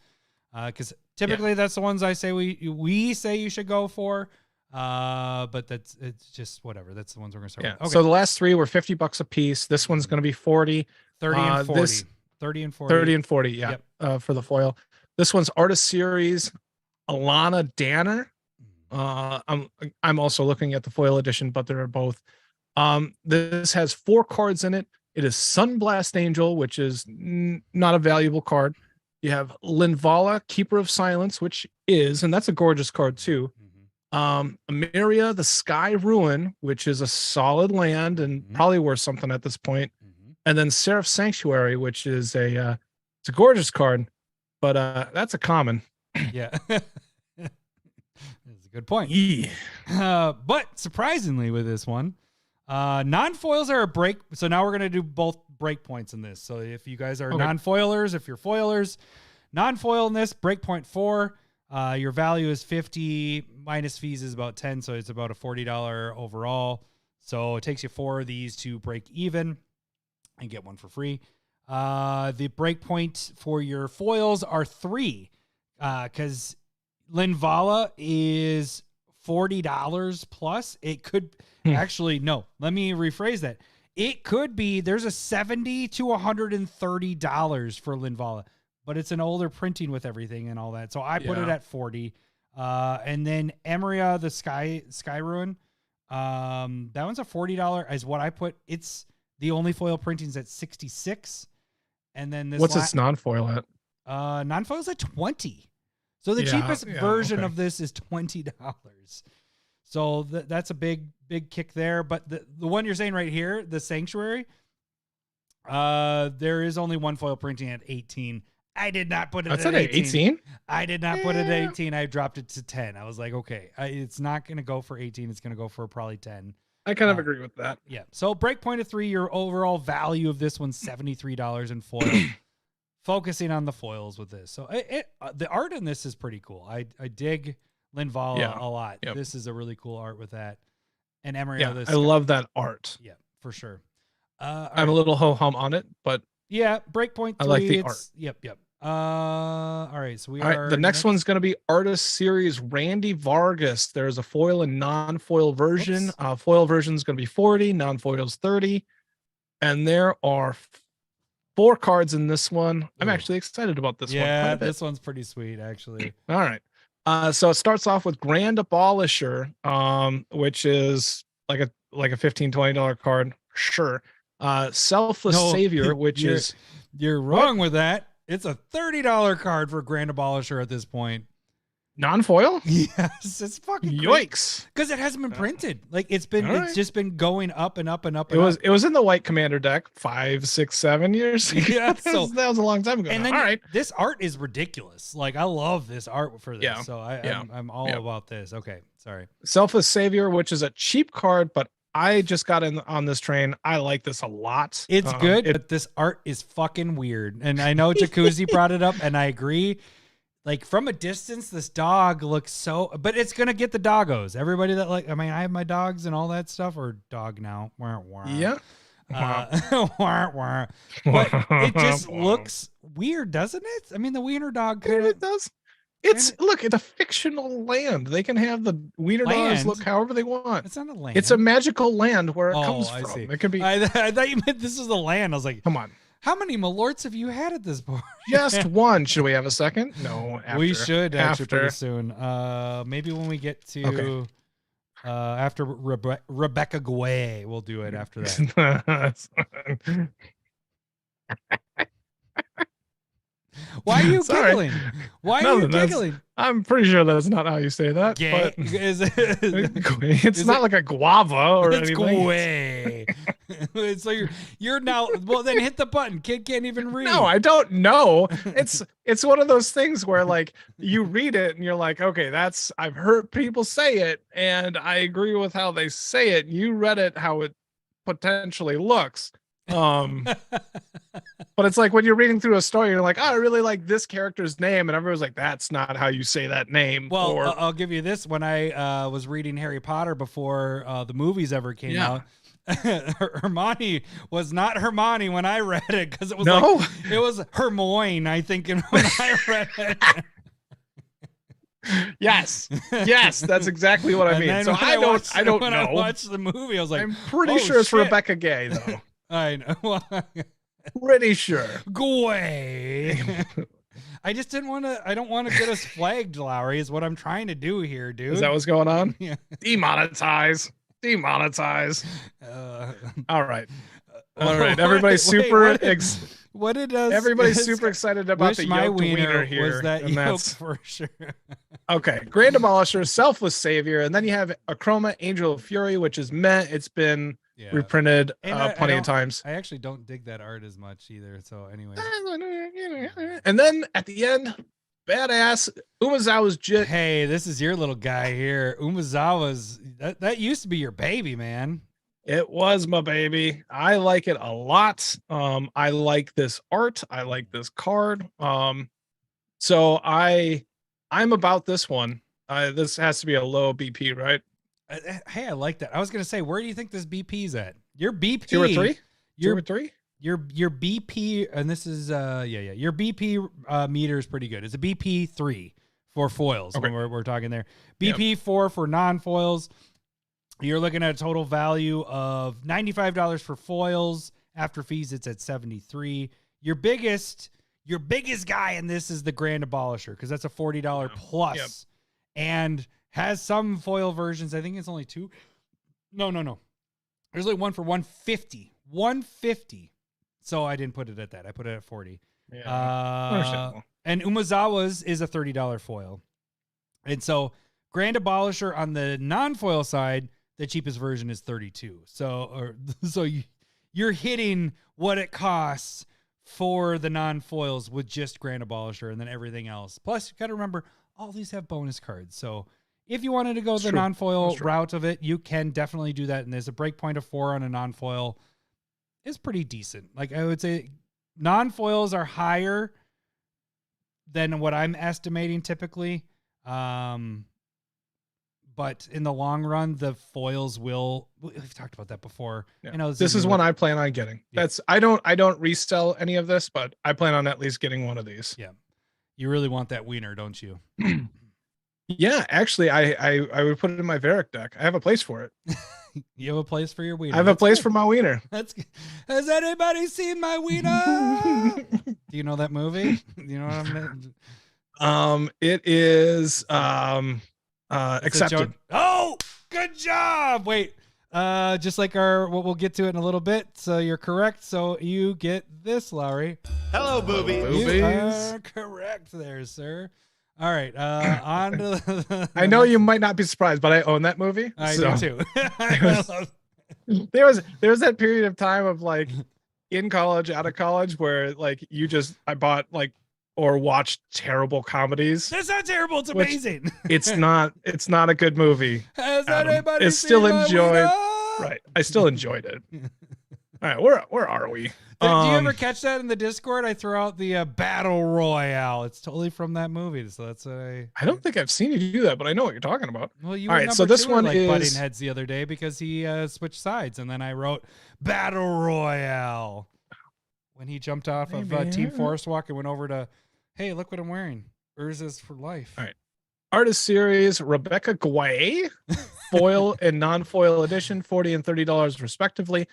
because typically that's the ones I say we say you should go for. But it's just whatever. That's the ones we're gonna start with. Okay. So the last 3 were $50 a piece. This one's going to be 40. 30 and 40. This 30 and 40. 30 and 40. Yeah. For the foil. This one's Artist Series Alayna Danner. I'm also looking at the foil edition, but there are both. This has 4 cards in it. It is Sunblast Angel, which is not a valuable card. You have Linvala, Keeper of Silence, which is, and that's a gorgeous card too. Ameria, the Sky Ruin, which is a solid land and probably worth something at this point. And then Seraph Sanctuary, which is it's a gorgeous card, but that's a common. Yeah. That's a good point. Yeah. But surprisingly with this one, non-foils are a break. So now we're going to do both break points in this. So if you guys are non-foilers, if you're foilers, non-foil in this, breakpoint 4, your value is 50 minus fees is about 10. So it's about a $40 overall. So it takes you 4 of these to break even and get one for free. The breakpoint for your foils are 3 because Linvala is $40 plus. It could actually, no, let me rephrase that. It could be, there's a $70 to $130 for Linvala, but it's an older printing with everything and all that. So I put it at 40. And then Emeria, the Sky Ruin, that one's a $40 is what I put. It's the only foil printing's at 66. And then this What's its non-foil at? Non-foil's at 20. So the cheapest version of this is $20. So that's a big kick there. But the one you're saying right here, the Sanctuary, there is only one foil printing at 18. I did not put it at 18. I did not put it at 18. I dropped it to 10. I was like, okay, it's not going to go for 18. It's going to go for probably 10. I kind of agree with that. Yeah. So breakpoint of 3, your overall value of this one's $73 in foil. Focusing on the foils with this. So the art in this is pretty cool. I dig Linvala a lot. Yep. This is a really cool art with that. And Emery, I love that art. Yeah, for sure. I'm a little ho-hum on it, but yeah, breakpoint 3. I like the art. Yep. All right. So the next one's going to be Artist Series Randy Vargas. There's a foil and non-foil version. Foil version is going to be 40, non-foil is 30. And there are 4 cards in this one. I'm Ooh. actually excited about this one. quite Yeah, a bit. this one's pretty sweet, actually. All right. So it starts off with Grand Abolisher, which is like a $15-20 card. Sure. Selfless No, Savior, which is you're wrong with that. It's a $30 card for Grand Abolisher at this point. non-foil. Yes, it's fucking Yikes! because it hasn't been printed. Like it's Alright. just been going up and up and up. It was in the white commander deck 5, 6, 7 years ago. Yeah, so that was a long time ago. and now. then All right. this art is ridiculous. Like I love this art for this. Yeah, So yeah, I'm all yeah. about this. Okay, sorry. Selfless Savior, which is a cheap card, but I just got in on this train. I like this a lot. It's good, but this art is fucking weird. And I know Jacuzzi brought it up, and I agree. Like from a distance, this dog looks so, but it's gonna get the doggos. Everybody that I have my dogs and all that stuff, or dog now. Wah, wah. Yeah. Wah, wah. But it just looks weird, doesn't it? I mean, the wiener dog kind It of does. Look, it's a fictional land. They can have the wiener dogs Land? look however they want. It's not a land. It's a magical land where it comes I from. see. It could be. I thought you meant this is the land. I was like, Come on, how many Malorts have you had at this point? just one. Should we have a second? No, after. We should actually after. pretty soon. Maybe when we get to Okay. after Rebecca Guay, we'll do it after that. Why are you Sorry. giggling? Why are you Nothing, that's- giggling? I'm pretty sure that's not how you say that. Gay? But Is it, it's is not it- like a guava or it's anything. Guay. So you're now well. Then hit the button. Kid can't even read. No, I don't know. It's one of those things where like you read it and you're like, okay, I've heard people say it and I agree with how they say it. You read it how it potentially looks. But it's like when you're reading through a story, you're like, oh, I really like this character's name, and everyone's like, that's not how you say that name. Well, or I'll give you this. When I was reading Harry Potter before the movies ever came out, Hermione was not Hermione when I read it because it was it was Hermione, I think, when I read it. yes, that's exactly what I And mean. then So when I don't when know. I watched the movie, I was like, I'm pretty oh, sure it's shit. Rebecca Gay, though. I know. Pretty sure. Guay. I just didn't want to. I don't want to get us flagged, Lowry. Is what I'm trying to do here, dude. Is that what's going on? Yeah. Demonetize. All right. Everybody's what it does? everybody's super excited about Wish the my yoked wiener here. was that and yoke that's for sure. okay. Grand Abolisher, Selfless Savior, and then you have Achroma, Angel of Fury, which is it's been Yeah. reprinted And I plenty of don't- times. I actually don't dig that art as much either. So anyway, And then at the end, badass Umezawa's Jit. hey, this is your little guy here. Umezawa's that used to be your baby, man. It was my baby. I like it a lot. I like this art. I like this card. So I'm about this one. This has to be a low BP, right? Hey, I like that. I was gonna say, where do you think this BP's at? Your BP 2 or 3? 2 Your or 3? your BP, and this is your BP meter is pretty good. It's a BP 3 for foils. Okay. When we're talking there. BP 4 for non-foils. You're looking at a total value of $95 for foils. After fees, it's at 73. Your biggest guy in this is the Grand Abolisher, because that's a $40 plus. Yep. And has some foil versions. I think it's only 2. No. There's only one for 150. 150. So I didn't put it at that. I put it at 40. Yeah. Understandable. And Umezawa's is a $30 foil. And so Grand Abolisher on the non-foil side, the cheapest version is 32. So you're hitting what it costs for the non-foils with just Grand Abolisher and then everything else. Plus, you got to remember, all these have bonus cards. So if you wanted to go the non-foil route of it, you can definitely do that. And there's a breakpoint of 4 on a non-foil. It's pretty decent. Like I would say, non-foils are higher than what I'm estimating typically. But in the long run, the foils will. We've talked about that before. Yeah. I know This is one I plan on getting. Yeah. I don't resell any of this, but I plan on at least getting one of these. Yeah. You really want that wiener, don't you? Yeah, actually, I would put it in my Varric deck. I have a place for it. You have a place for your wiener. I have a That's place good. for my wiener. That's good. Has anybody seen my wiener? Do you know that movie? You know what I'm It is accepted. Oh, good job. Wait. Just like what we'll get to it in a little bit. So you're correct. So you get this, Lowry. Hello, booby. You Boobies. are correct there, sir. All right. On to the I know you might not be surprised, but I own that movie. I so. do too. There was that period of time of like in college, out of college, where like I bought like or watched terrible comedies. That's not terrible. It's Which- amazing. It's not a good movie. Has Adam. anybody It's seen still my enjoyed. wiener? Right. I still enjoyed it. All right, where are we? Do you ever catch that in the Discord? I throw out the battle royale. It's totally from that movie. So that's I don't think I've seen you do that, but I know what you're talking about. Well, you All were right, so number this two one like is- butting heads the other day because he switched sides, and then I wrote battle royale when he jumped off of Maybe, Team yeah. Forest Walk and went over to, hey, look what I'm wearing. Urs is for life. All right. Artist series Rebecca Guay, foil and non-foil edition, $40 and $30 respectively.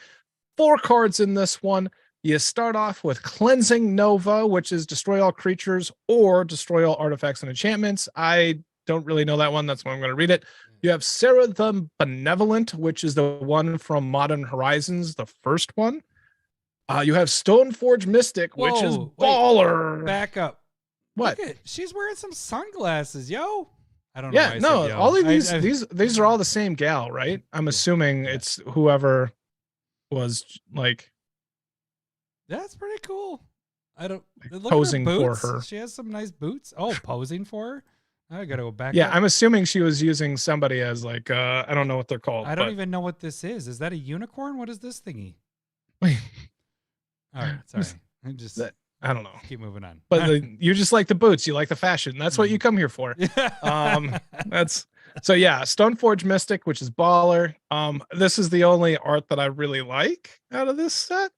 4 cards in this one. You start off with Cleansing Nova, which is destroy all creatures or destroy all artifacts and enchantments. I don't really know that one. That's why I'm going to read it. You have Sarah the Benevolent, which is the one from Modern Horizons, the first one. You have Stoneforge Mystic, which is Whoa, wait. baller. Back up. What? Look at, she's wearing some sunglasses, yo. I don't know. Yeah, why I no, said yo. all of I- these are all the same gal, right? I'm assuming it's whoever was like That's pretty cool. I don't look posing at her for boots. her. She has some nice boots. Oh, posing for her. I gotta go back. Yeah, up. I'm assuming she was using somebody as like I don't know what they're called. I don't but- even know what this is. Is that a unicorn? What is this thingy? Wait, All right, sorry. I just That- I don't know. keep moving on. But you just like the boots, you like the fashion. That's what you come here for. um, That's so yeah, Stoneforge Mystic, which is baller. This is the only art that I really like out of this set.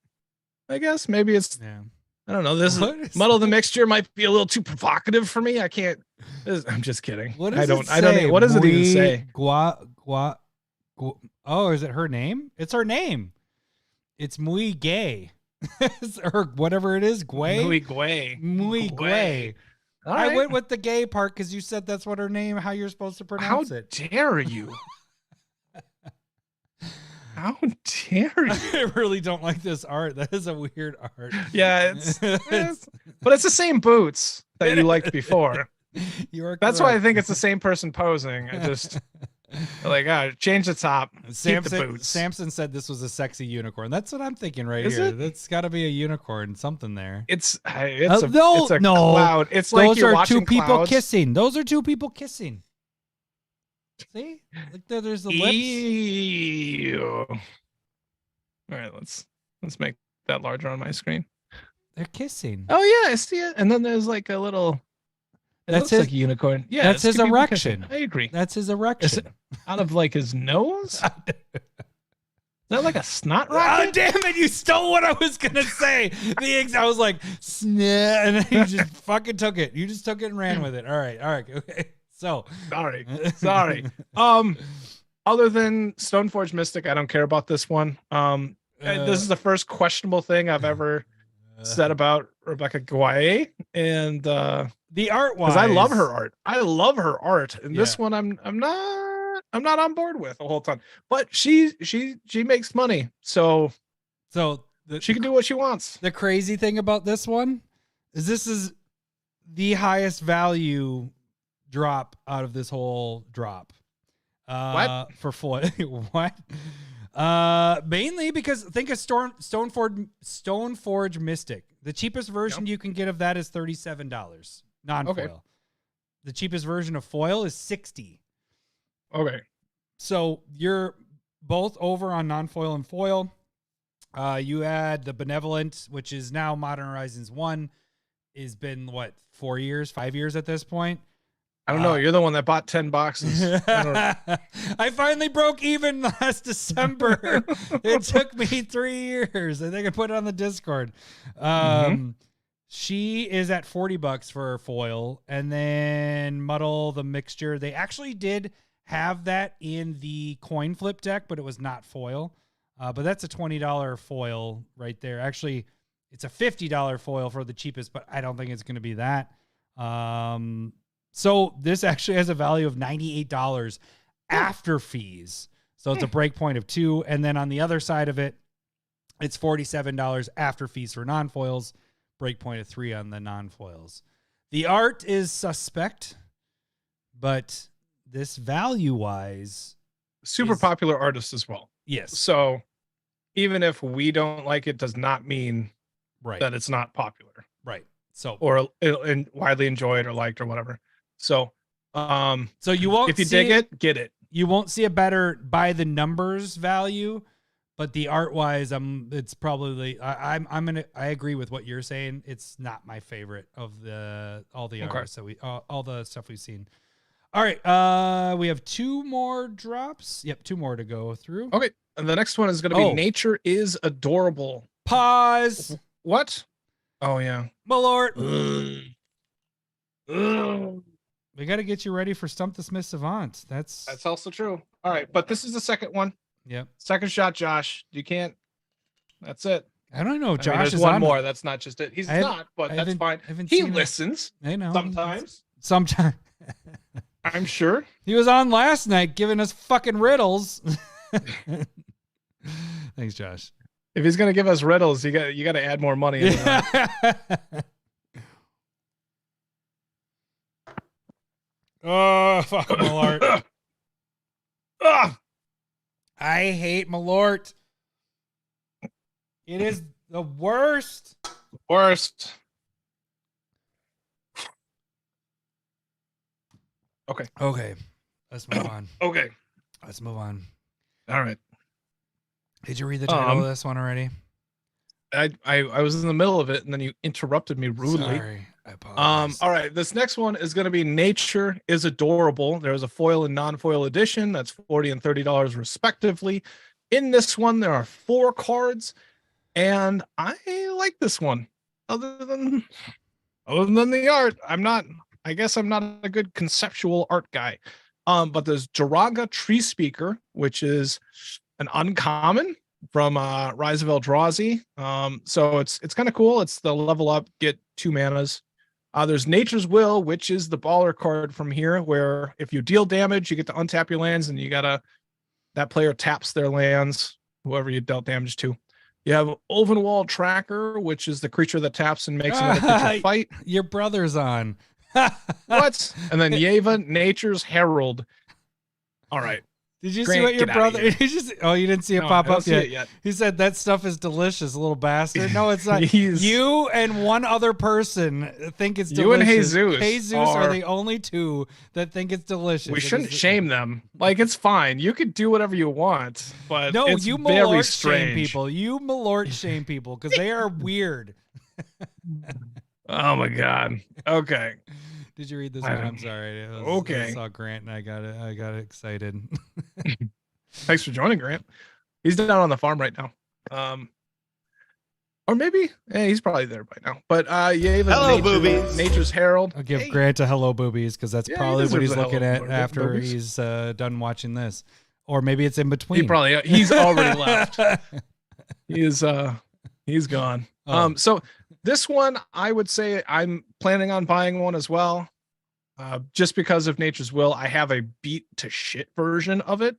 I guess maybe it's yeah. I don't know. This What is is Muddle the Mixture might be a little too provocative for me. I can't. I'm just kidding. What does I don't. It I don't. say? What does it even Mui say? Oh, is it her name? It's her name. It's Muy Gay, or whatever it is. Guay. Guay. Muy Guay. All I right. went with the gay part because you said that's what her name. How you're supposed to How pronounce it? dare you? How dare you? I really don't like this art. That is a weird art. Yeah, but it's the same boots that you liked before. You are. That's why I correct. think it's the same person posing. I just like change the top, keep the Samson, boots. Samson said this was a sexy unicorn. That's what I'm thinking right Is here. it? That's got to be a unicoron, something there. It's no, it's a no. cloud. It's like Those you're are watching two people clouds. kissing. Those are two people kissing. See, look there, there's the lips. Ew. All right, let's make that larger on my screen. They're kissing. Oh yeah, I see it. And then there's like a little. It That's looks his- like a unicorn. Yeah, that's it's his two people erection. kissing. I agree. That's his Is erection. it out of like his nose? Is that like a snot Oh rocket? damn it! You stole what I was gonna say. I was like, snap, and then you just fucking took it. You just took it and ran with it. All right, okay. So, Sorry. Other than Stoneforge Mystic, I don't care about this one. This is the first questionable thing I've ever said about Rebecca Guay, and the art wise, because I love her art. I love her art, and this Yeah. one I'm not on board with the whole time. But she makes money, so So she can do what she wants. the crazy thing about this one is this is the highest value drop out of this whole drop. What? For foil? What? Mainly because think of Stoneforge Mystic. The cheapest version you can get of that is $37 non-foil. Okay. The cheapest version of foil is $60. Okay. So you're both over on non-foil and foil. You add the Benevolent, which is now Modern Horizons 1, has been what, 4 years, 5 years at this point. I don't know. You're the one that bought 10 boxes. I don't- I finally broke even last December. It took me 3 years. I think I put it on the Discord. She is at $40 for foil, and then Muddle the Mixture. They actually did have that in the coin flip deck, but it was not foil. But that's a $20 foil right there. Actually, it's a $50 foil for the cheapest, but I don't think it's going to be that. So this actually has a value of $98 after fees. So it's a breakpoint of 2. And then on the other side of it, it's $47 after fees for non-foils, breakpoint of 3 on the non-foils. The art is suspect, but this value-wise... Super popular artist as well. Yes. So even if we don't like it, does not mean Right. that it's not popular. Right. So Or widely enjoyed or liked or whatever. So so you won't if you see dig it, get it. You won't see a better by the numbers value, but the art wise, it's probably I agree with what you're saying. It's not my favorite of all the artists that all the stuff we've seen. All right, we have 2 more drops. Yep, 2 more to go through. Okay, and the next one is going to be Nature is Adorable. Pause. What? Oh yeah, Malort. We got to get you ready for Stump the Smith Savant. That's also true. All right, but this is the second one. Yep. Second shot, Josh. You can't. That's it. I don't know. Josh there's is one on more. That's not just it. He's not, but that's fine. He listens. I know. Sometimes. Sometimes. I'm sure. He was on last night giving us fucking riddles. Thanks, Josh. If he's gonna give us riddles, you got to add more money. Into that. Oh, fuck Malort. I hate Malort. It is the worst. Worst. Okay. Let's move on. Okay. Let's move on. All right. Did you read the title of this one already? I was in the middle of it and then you interrupted me rudely. Sorry. I apologize. All right. This next one is going to be Nature is Adorable. There was a foil and non-foil edition. That's $40 and $30 respectively. In this one, there are 4 cards, and I like this one. Other than the art, I guess I'm not a good conceptual art guy. But there's Jiraga Tree Speaker, which is an uncommon from Rise of Eldrazi. So it's kind of cool. It's the level up, get 2 manas. There's Nature's Will, which is the baller card from here, where if you deal damage, you get to untap your lands, and that player taps their lands, whoever you dealt damage to. You have Ovenwald Tracker, which is the creature that taps and makes another creature fight. Your brother's on. What? And then Yeva, Nature's Herald. All right. Did you Grant, see what your get outta brother? here. You didn't see it No, pop I don't up see yet. it yet. He said that stuff is delicious, little bastard. No, it's not. He's- You and one other person think it's You and delicious. Jesus Jesus are are- the only 2 that think it's delicious. We It shouldn't is- shame them. Like, it's fine. You could do whatever you want, but No, it's you very Malort strange. shame people. You Malort shame people because they are weird. Oh my god. Okay. Did you read this I one? don't- I'm sorry. I Okay. saw Grant and I got excited. Thanks for joining, Grant. He's down on the farm right now. Or maybe he's probably there by now. But Hello, boobies. Nature's Herald. I'll give Hey. Grant a hello boobies because that's Yeah, he probably what deserves he's a looking hello, at after boobies. he's done watching this, or maybe it's in between. He's already left. He's gone. Oh. So this one, I would say I'm planning on buying one as well. Just because of Nature's Will. I have a beat to shit version of it.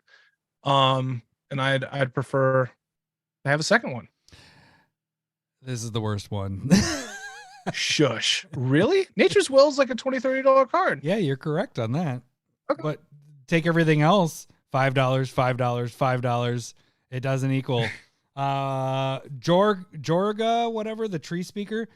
And I'd prefer to have a second one. This is the worst one. Shush. Really? Nature's Will is like a $20, $30 card. Yeah, you're correct on that. Okay. But take everything else, $5, $5. It doesn't equal. Jorga, whatever, the tree speaker.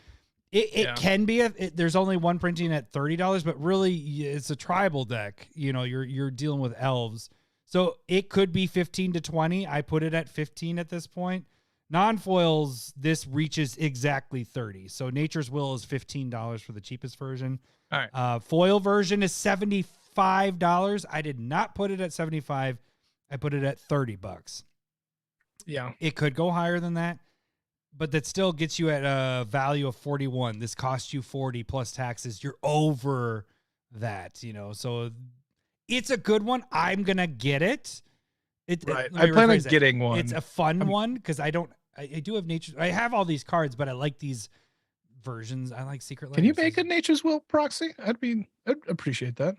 It can be there's only one printing at $30, but really it's a tribal deck. You know, you're dealing with elves. So it could be 15 to 20. I put it at 15 at this point. Non-foils, this reaches exactly 30. So Nature's Will is $15 for the cheapest version. All right. Foil version is $75. I did not put it at 75. I put it at $30. Yeah. It could go higher than that, but that still gets you at a value of 41. This costs you 40 plus taxes. You're over that, you know. So It's a good one. I'm gonna get it. Right. Let me I plan on rephrase it. getting one. It's a fun one because I do have nature. I have all these cards, but I like these versions. I like Secret Lair. Can you make a Nature's Will proxy? I'd appreciate that.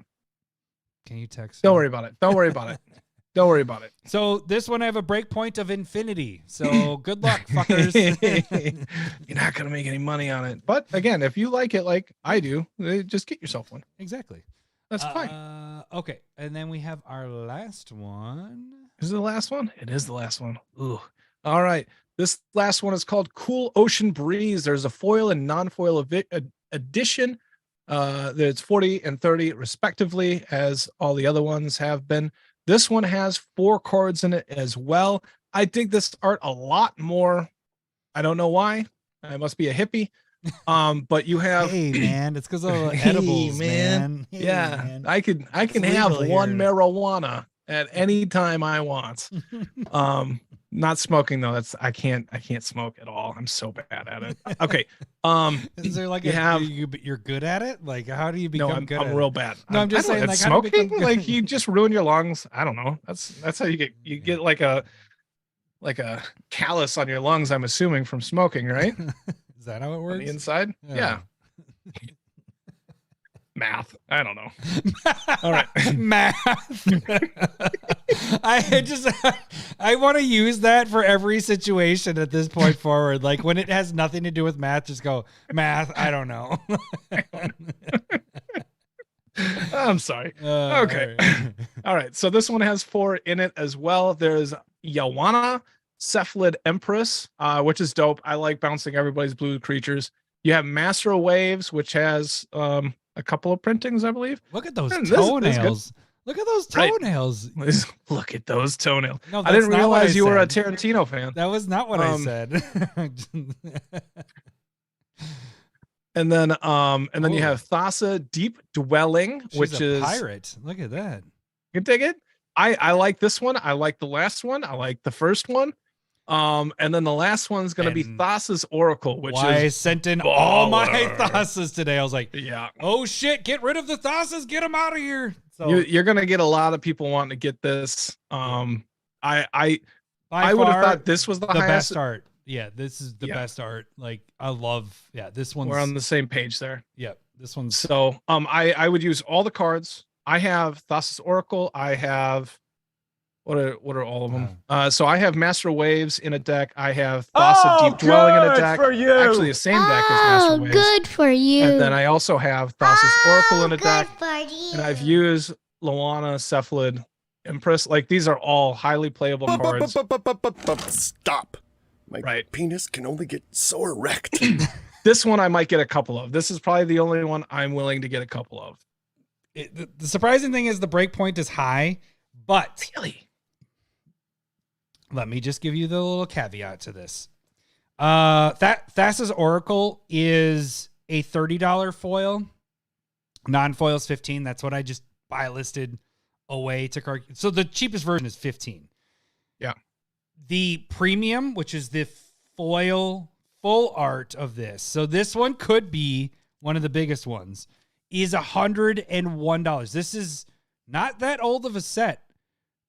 Can you text? Don't worry about it. Don't worry about it. Don't worry about it. So this one I have a breakpoint of infinity. So good luck, fuckers. You're not gonna make any money on it. But again, if you like it like I do, just get yourself one. Exactly. That's fine. Okay, and then we have our last one. Is it the last one? It is the last one. Ooh. All right. This last one is called Cool Ocean Breeze. There's a foil and non-foil edition. There's 40 and 30 respectively, as all the other ones have been. This one has 4 cards in it as well. I dig this art a lot more. I don't know why. I must be a hippie. But you have Hey man, it's because of edibles, man. Hey, yeah, man. I can have one marijuana at any time I want. Not smoking though. I can't smoke at all. I'm so bad at it. Okay. Is there like you're good at it? Like how do you become good? I'm real bad. No, I'm just saying like smoking. Like you just ruin your lungs. I don't know. That's how you get like a callus on your lungs. I'm assuming from smoking, right? Is that how it works? On the inside? Yeah. Math. I don't know. All right. Math. I want to use that for every situation at this point forward. Like when it has nothing to do with math, just go math. I don't know. I'm sorry. Okay. All right. So this one has 4 in it as well. There's Yawana Cephalid Empress, which is dope. I like bouncing everybody's blue creatures. You have Master of Waves, which has a couple of printings, I believe. Look at those toenails. Look at those toenails. Right. Look at those toenails. No, I didn't realize you were a Tarantino fan. That was not what I said. And then you have Thassa Deep Dwelling, which is pirate. Look at that. You dig it? I like this one. I like the last one. I like the first one. And then the last one's gonna be Thassa's Oracle, which I sent in all my Thassas today. I was like, yeah, oh shit, get rid of the Thassas, get them out of here. So you're gonna get a lot of people wanting to get this. I would have thought this was the highest best art. Yeah, this is the best art. Like I love, this one's. We're on the same page there. Yeah, this one's. So I would use all the cards. I have Thassa's Oracle. I have what are all of them? So I have Master Waves in a deck. I have Thassa Deep Dwelling in a deck. For you. Actually, the same deck as Master Waves. Good for you. And then I also have Thassa's Oracle in a deck. Good for you. And I've used Lawana Cephalid Empress. Like these are all highly playable cards. Stop. My penis can only get so erect. This one I might get a couple of. This is probably the only one I'm willing to get a couple of. The surprising thing is the breakpoint is high, but really, let me just give you the little caveat to this. Thassa's Oracle is a $30 foil. Non-foil is $15. That's what I just buy listed away to card. So the cheapest version is $15. Yeah. The premium, which is the foil full art of this. So this one could be one of the biggest ones. Is $101. This is not that old of a set.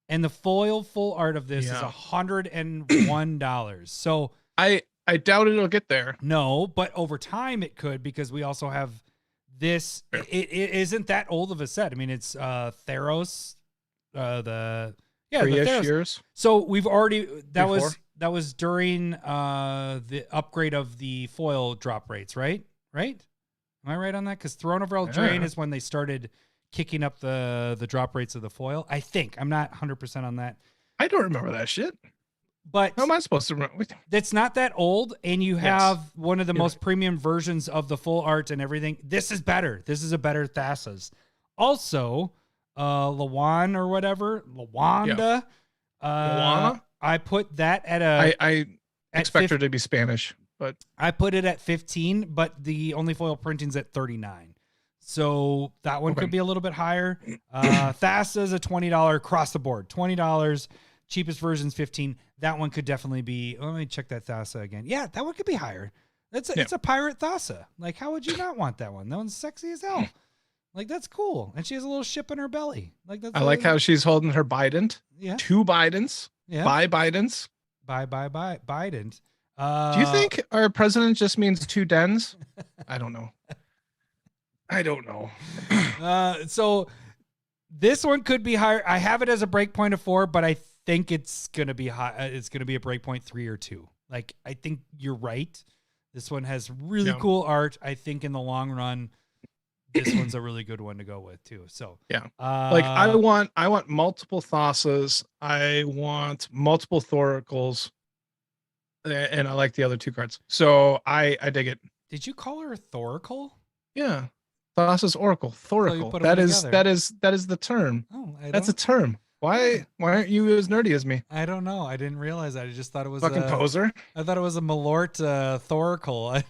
And the foil full art of this is $101. So I doubt it'll get there. No, but over time it could, because we also have this. It isn't that old of a set. I mean, it's Theros. The Theros. Years. So we've already that was during the upgrade of the foil drop rates, right? Am I right on that? Because Throne of Eldraine is when they started kicking up the drop rates of the foil. I think. I'm not 100% on that. I don't remember that shit. But how am I supposed to remember? That's not that old, and you have one of the most premium versions of the full art and everything. This is better. This is a better Thassa's. Also, Lawan or whatever, Lawanda. Lawana? I put that at a... I expect her to be Spanish, but... I put it at 15, but the only foil printing's at 39. So that one could be a little bit higher. Thassa's a $20 across the board. $20. Cheapest version's 15. That one could definitely be... Let me check that Thassa again. Yeah, that one could be higher. It's a pirate Thassa. Like, how would you not want that one? That one's sexy as hell. Like, that's cool. And she has a little ship in her belly. Like, that's I like how she's holding her Bident. Yeah. 2 Bidens. Yeah. Bye Bidens. Bye Biden. Do you think our president just means 2 dens? I don't know. So this one could be higher. I have it as a breakpoint of 4, but I think it's gonna be high. It's gonna be a breakpoint 3 or 2. Like, I think you're right. This one has really cool art. I think in the long run, this one's a really good one to go with too. So yeah, like I want multiple Thasas. I want multiple Thoracles, and I like the other 2 cards. So I dig it. Did you call her a Thoracle? Yeah, Thassa's Oracle, Thoracle. put That them is the term. Oh, That's a term. Why aren't you as nerdy as me? I don't know. I didn't realize that. I just thought it was Fucking poser. I thought it was a Malort Thoracle.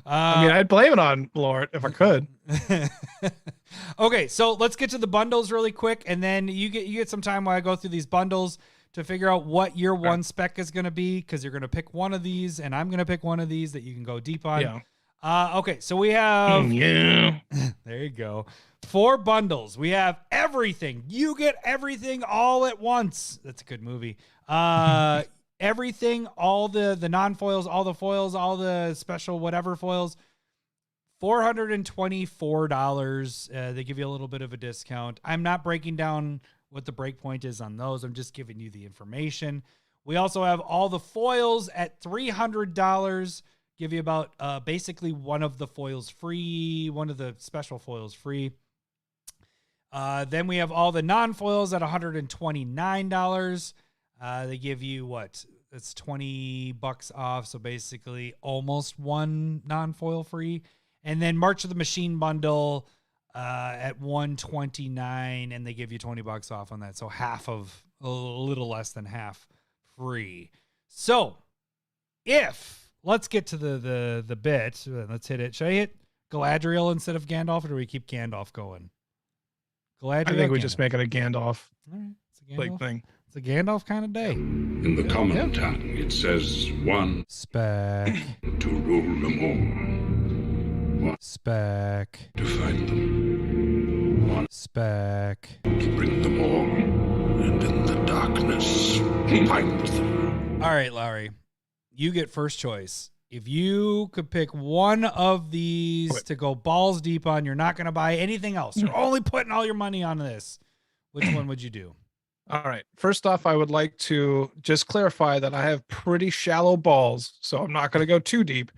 I mean, I'd blame it on Lord if I could. Okay, so let's get to the bundles really quick, and then you get some time while I go through these bundles to figure out what your one spec is going to be, because you're going to pick one of these, and I'm going to pick one of these that you can go deep on. Yeah. Okay, so we have there you go. 4 bundles. We have everything. You get everything all at once. That's a good movie. Everything, all the non-foils, all the foils, all the special whatever foils. $424. They give you a little bit of a discount. I'm not breaking down what the breakpoint is on those. I'm just giving you the information. We also have all the foils at $300. Give you about basically one of the foils free, one of the special foils free. Then we have all the non-foils at $129. They give you what? It's $20 off. So basically almost one non-foil free. And then March of the Machine bundle at $129, and they give you $20 off on that. So half of, a little less than half free. So let's get to the bit. Let's hit it. Should I hit Galadriel instead of Gandalf, or do we keep Gandalf going? Galadriel. I think we just make it a Gandalf, all right, it's a Gandalf like thing. It's a Gandalf kind of day. In the common tongue, it says one Spec. to rule them all, one Spec. to fight them, one Spec. to bring them all, and in the darkness, find them. All right, Lowry. You get first choice. If you could pick one of these to go balls deep on, you're not going to buy anything else. You're only putting all your money on this. Which one would you do? All right. First off, I would like to just clarify that I have pretty shallow balls, so I'm not going to go too deep.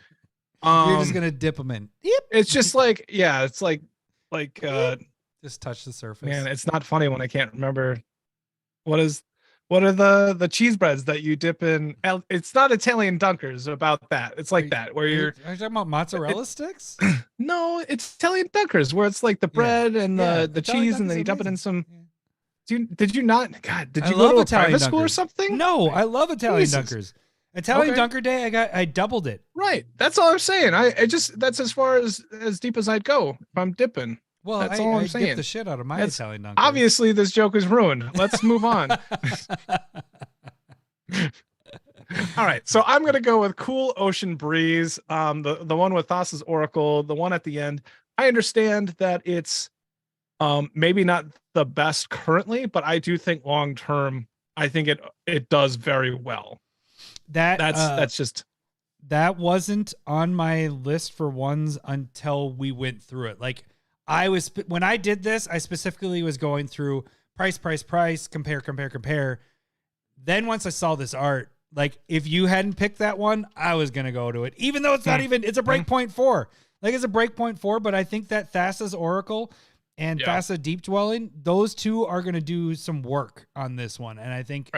You're just going to dip them in. Yep. It's just like, yeah, it's like just touch the surface. man, it's not funny when I can't remember what are the cheese breads that you dip in. It's not Italian dunkers about that. It's like that where Are you you're talking about mozzarella sticks? no, it's Italian dunkers where it's like the bread and the Italian cheese, and then you dunkers dump it in amazing. some. Did you not? God, did I you love go to a Italian private school or dunkers. something? No, I love Italian Jesus. dunkers. Italian Okay. dunker day, I doubled it. Right. That's all I'm saying. I just that's as far as deep as I'd go if I'm dipping. Well, That's I all I'm dip saying. the shit out of my That's Italian dunkers. Obviously, this joke is ruined. Let's move on. All right, so I'm gonna go with Cool Ocean Breeze, the one with Thassa's Oracle, the one at the end. I understand that it's maybe not the best currently, but I do think long term, I think it does very well. That's just that wasn't on my list for ones until we went through it. Like when I did this, I specifically was going through price, compare. Then once I saw this art, like if you hadn't picked that one, I was going to go to it, even though it's not even, it's a breakpoint 4. Like it's a breakpoint 4, but I think that Thassa's Oracle and Thassa Deep Dwelling, those two are going to do some work on this one. And I think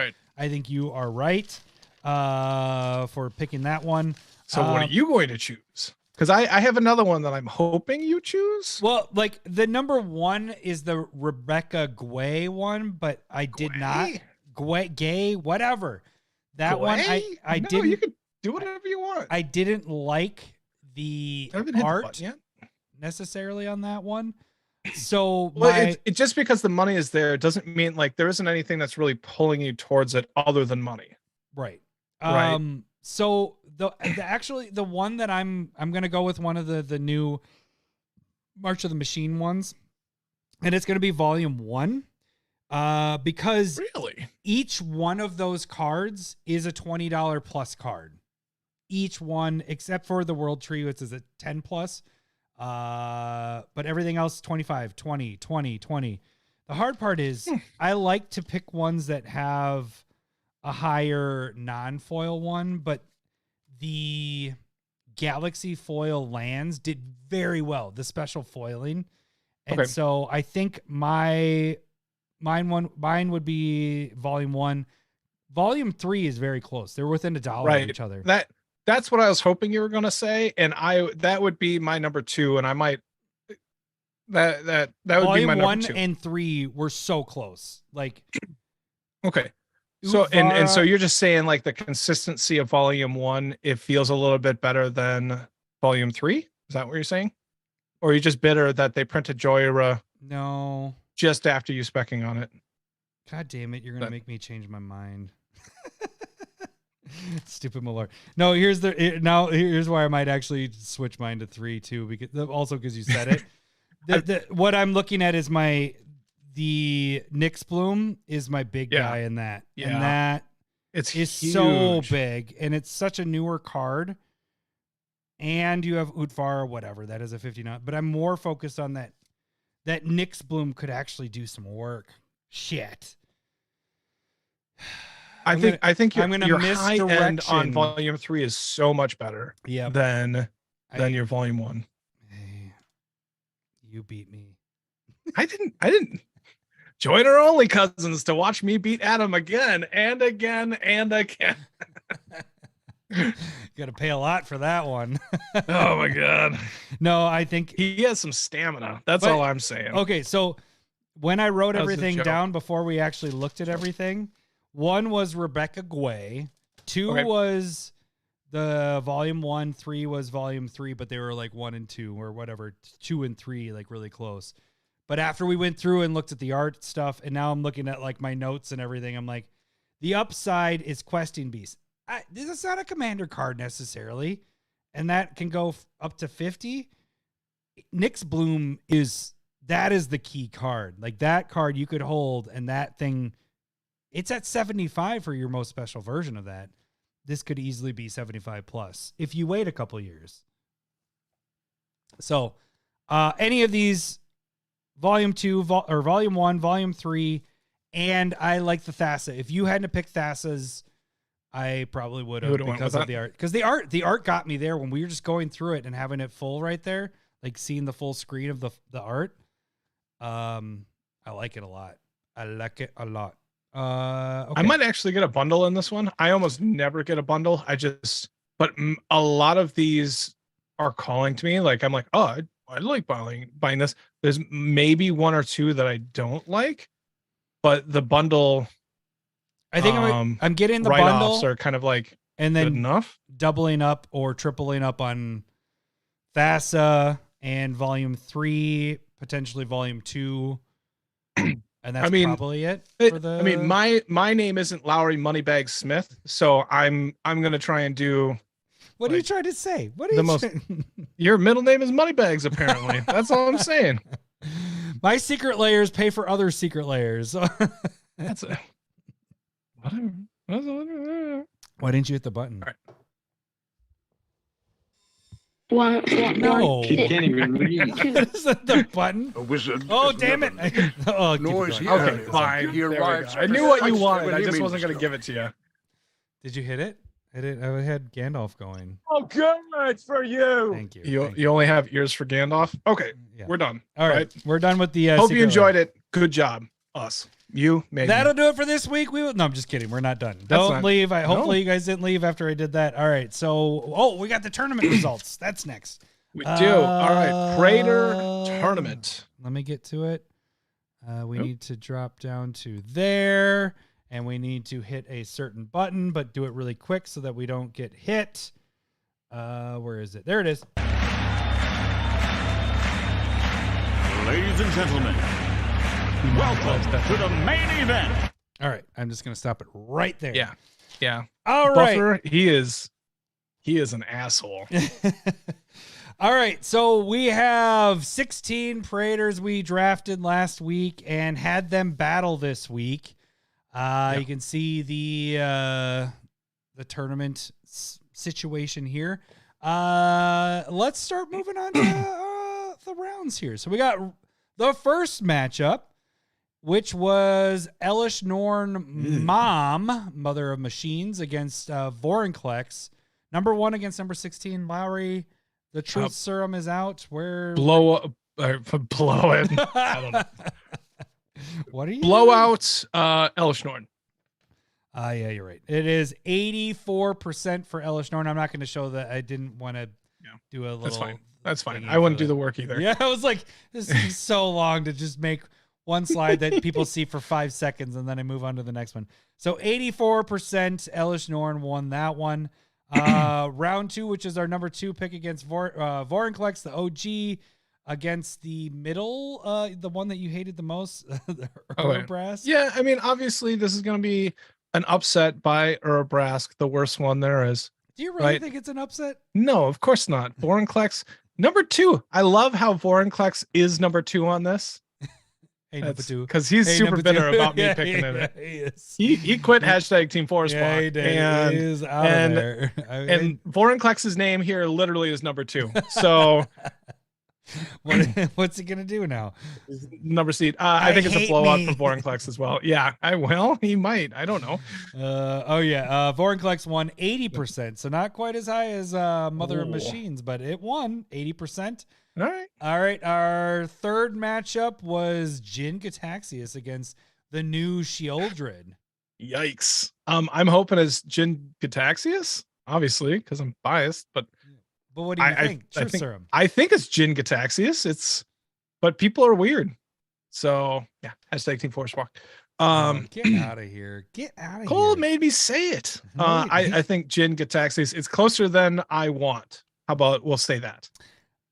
you are right for picking that one. So what are you going to choose? Because I have another one that I'm hoping you choose. Well, like the number 1 is the Rebecca Guay one, but I did not. Gay, whatever. That one, I didn't. You can do whatever you want. I didn't like the art necessarily on that one. So it's just because the money is there, it doesn't mean like there isn't anything that's really pulling you towards it other than money. Right. Right. So the one that I'm gonna go with one of the new March of the Machine ones, and it's going to be volume 1. Because Really? each one of those cards is a $20 plus card. Each one, except for the World Tree, which is a 10 plus. But everything else, 25, 20, 20, 20. The hard part is I like to pick ones that have a higher non-foil one, but the Galaxy foil lands did very well, the special foiling. And so I think mine would be volume 1. Volume 3 is very close. They're within $1 of each other. That's what I was hoping you were going to say, and that would be my number 2, and I might that would volume be my number 1 2. and 3 were so close. Like, okay. So and so you're just saying like the consistency of volume 1, it feels a little bit better than volume 3? Is that what you're saying? Or are you just bitter that they printed Joyra no, just after you specking on it? God damn it, you're gonna make me change my mind. Stupid Malor. No, here's why I might actually switch mine to 3 too, because you said it. What I'm looking at is the Nyx Bloom is my big guy in that. Yeah. And that is so big, and it's such a newer card. And you have Utvar or whatever. That is a 59. But I'm more focused on that Nyx Bloom could actually do some work. Shit. I think your miss high end direction. on volume 3 is so much better than your volume 1. Hey, you beat me. I didn't join our only cousins to watch me beat Adam again and again and again. Got to pay a lot for that one. Oh my God. No, I think he has some stamina. That's all I'm saying. Okay. So when I wrote everything down before we actually looked at everything, 1 was Rebecca Guay. 2 was the volume 1. 3 was volume 3, but they were like 1 and 2 or whatever. 2 and 3, like really close. But after we went through and looked at the art stuff, and now I'm looking at like my notes and everything, I'm like, the upside is Questing Beast. This is not a commander card necessarily, and that can go up to 50. Nyx Bloom is the key card. Like that card you could hold, and that thing, it's at 75 for your most special version of that. This could easily be 75 plus if you wait a couple years. So any of these, volume 2 or volume 1, volume 3, and I like the Thassa. If you hadn't picked Thassas, I probably would have because of the art. Because the art got me there when we were just going through it and having it full right there, like seeing the full screen of the art. I like it a lot. Okay. I might actually get a bundle in this one. I almost never get a bundle. But a lot of these are calling to me. Like I'm like, oh, I like buying this. There's maybe 1 or 2 that I don't like, but the bundle. I think I'm getting the bundle are kind of like and then good enough, doubling up or tripling up on Thassa and volume 3, potentially volume 2, and that's probably it. My name isn't Lowry Moneybags Smith, so I'm gonna try and do. What are you trying to say? What are you? Your middle name is Moneybags, apparently. That's all I'm saying. My secret layers pay for other secret layers. That's a. Why didn't you hit the button? One. No. He can't even read. Is that the button? A wizard. Oh, damn it. Nor is he Okay, early. fine. He arrives. I knew what you wanted. when I he just means wasn't going to. to give it to you. Did you hit it? I had Gandalf going. Oh, good for you. Thank you. You only have ears for Gandalf? Okay, Yeah. we're done. All right. We're done with the Hope Secret you enjoyed Lair. it. Good job. Us. You, maybe. That'll do it for this week. No, I'm just kidding. We're not done. Don't leave. Hopefully you guys didn't leave after I did that. All right. So, we got the tournament results. That's next. We do. All right. Praetor Tournament. Let me get to it. We need to drop down to there, and we need to hit a certain button, but do it really quick so that we don't get hit. Where is it? There it is. Ladies and gentlemen, welcome to the main event. All right. I'm just going to stop it right there. Yeah. Yeah. All right. Buffer, he is an asshole. All right, so we have 16 Praetors we drafted last week and had them battle this week. You can see the tournament situation here. Let's start moving on to the rounds here. So we got the first matchup, which was Elish Norn Mom, Mother of Machines, against Vorinclex. Number 1 against number 16, Lowry. The truth serum is out. Where blow it. I don't know. What are you blowout Elish Norn. Yeah, you're right. It is 84% for Elish Norn. I'm not going to show that. I didn't want to do a little. That's fine. I wouldn't do the work either. Yeah, I was like, this is so long to just make one slide that people see for 5 seconds, and then I move on to the next one. So 84% Elish Norn won that one. Round 2, which is our number 2 pick against Vorinclex, the OG, against the middle, the one that you hated the most, the Brass. Yeah, I mean, obviously this is going to be an upset by Brask, the worst one there is. Do you really think it's an upset? No, of course not. Vorinclex, number 2. I love how Vorinclex is number 2 on this. Hey, number 2. Because he's super bitter about me picking it. He quit hashtag Team Forest Walk. He did. And, he is out of there. And Vorinclex's name here literally is number 2. So what's he gonna do now? Number seed. I think it's a blowout for Vorinclex as well. Yeah, he might. I don't know. Vorinclex won 80%, so not quite as high as Mother of Machines, but it won 80%. All right. Our third matchup was Jin Gataxius against the new Shieldred. Yikes. I'm hoping it's Jin Gataxius, obviously, because I'm biased, but what do you think? I think it's Jin Gataxius. But people are weird. So yeah, hashtag Team Forest Walk. Get out of here. Cole made me say it. I think Jin Gataxius, it's closer than I want. How about we'll say that?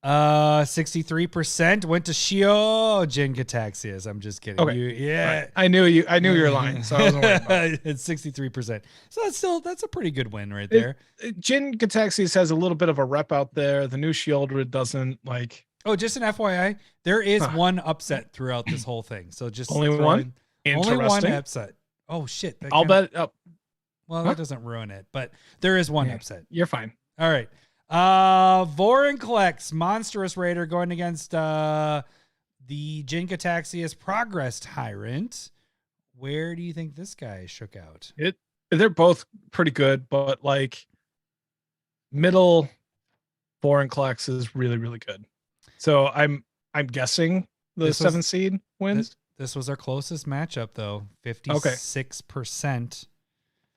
63% went to Shio Jin Gataxius. I'm just kidding. Okay. Right. I knew you were lying, so I wasn't worried about it. It's 63%. So that's a pretty good win right there. Jin Gataxius has a little bit of a rep out there. The new Shieldred doesn't like. Oh, just an FYI, there is one upset throughout this whole thing. So just only one. Only one upset. Oh shit! I'll bet. Well, that doesn't ruin it, but there is one upset. You're fine. All right. Vorinclex, Monstrous Raider, going against the Jin Gataxius Progress Tyrant. Where do you think this guy shook out? They're both pretty good, but like middle Vorinclex is really, really good. So I'm guessing the 7th seed wins. This was our closest matchup, though. 56%.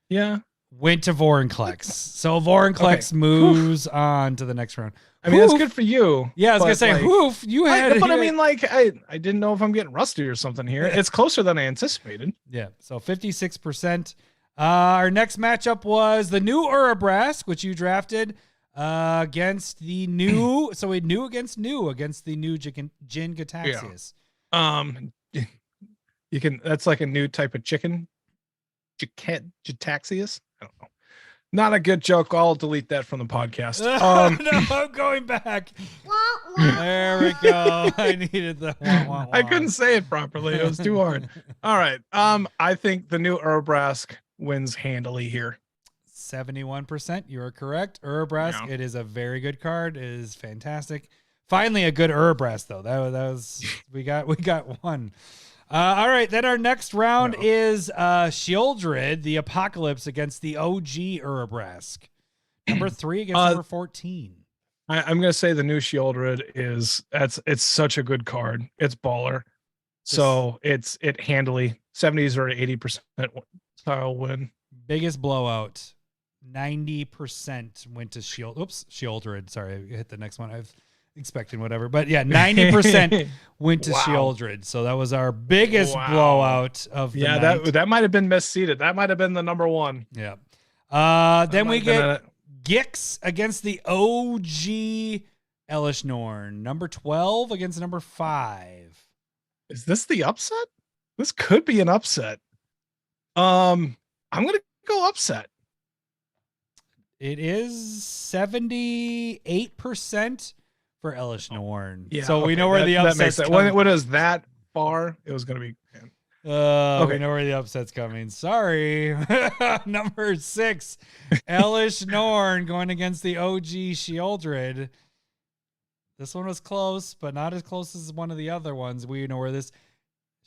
Yeah. Went to Vorinclex. So Vorinclex moves on to the next round. I mean, that's good for you. Yeah, I was going to say, hoof, you had but I mean, like, I didn't know if I'm getting rusty or something here. It's closer than I anticipated. Yeah, so 56%. Our next matchup was the new Urabrask, which you drafted against the new. So we new against the new Jin Gataxius. Yeah. That's like a new type of chicken. Gataxius? I don't know. Not a good joke. I'll delete that from the podcast. No, I'm going back. There we go. I needed the wah. I couldn't say it properly. It was too hard. All right. I think the new Urabrask wins handily here. 71%. You are correct. Urabrask. Yeah. It is a very good card. It is fantastic. Finally, a good Urabrask though. That was we got one. All right, then our next round is Shieldred, the Apocalypse against the OG Urabrask. Number 3 against number 14. I'm gonna say the new Shieldred it's such a good card. It's baller. So it handily 70s or 80% style win. Biggest blowout. 90% went to Shieldred. Sorry, I hit the next one. I've expecting whatever, but yeah, 90% went to Shieldred. So that was our biggest blowout of the night. that might have been misseeded. That might have been the number 1. Yeah. Then we get Gix against the OG Elish Norn. Number 12 against number 5. Is this the upset? This could be an upset. I'm gonna go upset. It is 78% for Elish Norn. Yeah, so we okay, know where the that upset's makes sense. coming. When it was that far, it was going to be. We Okay. know where the upset's coming. Sorry. Number 6, Elish Norn going against the OG Shieldred. This one was close, but not as close as one of the other ones. We know where this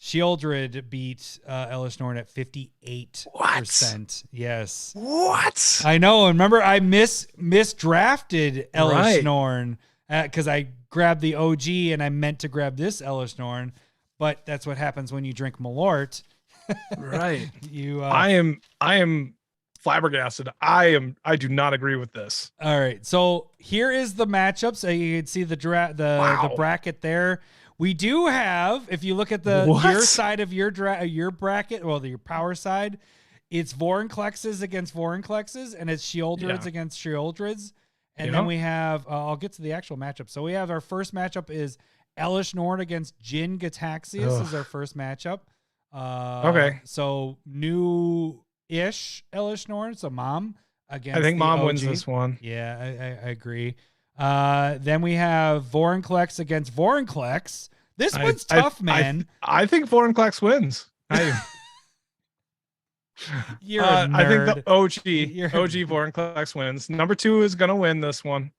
Shieldred beat Elish Norn at 58%. What? Yes. What? I know. And remember, I misdrafted Elish Right. Norn because I grabbed the OG and I meant to grab this Elish Norn. But that's what happens when you drink Malort. Right. You. I am flabbergasted. I do not agree with this. All right. So here is the matchup. So you can see the Wow. bracket there. We do have, if you look at What? your side of your bracket, well, your power side, it's Vorinclexes against Vorinclexes, and it's Shieldreds against Shieldreds. And then we have, I'll get to the actual matchup. So we have our first matchup is Elish Norn against Jin Gataxius is our first matchup. Okay. So new-ish Elish Norn. So Mom against I think the Mom OG. wins this one. Yeah, I agree. Then we have Vorinclex against Vorinclex. This one's tough, man. I think Vorinclex wins. You're a nerd. I think the You're- OG Vorinclex wins. Number 2 is gonna win this one.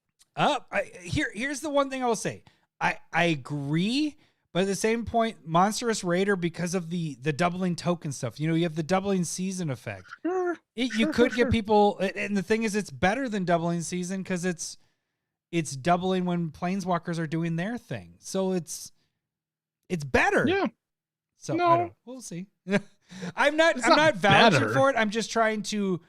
Here's the one thing I will say. I agree, but at the same point, Monstrous Raider, because of the doubling token stuff, you have the doubling season effect. You could get people, and the thing is, it's better than doubling season because it's doubling when planeswalkers are doing their thing. So it's better. Yeah. So No. I don't, we'll see. I'm not not vouching better. for it. I'm just trying to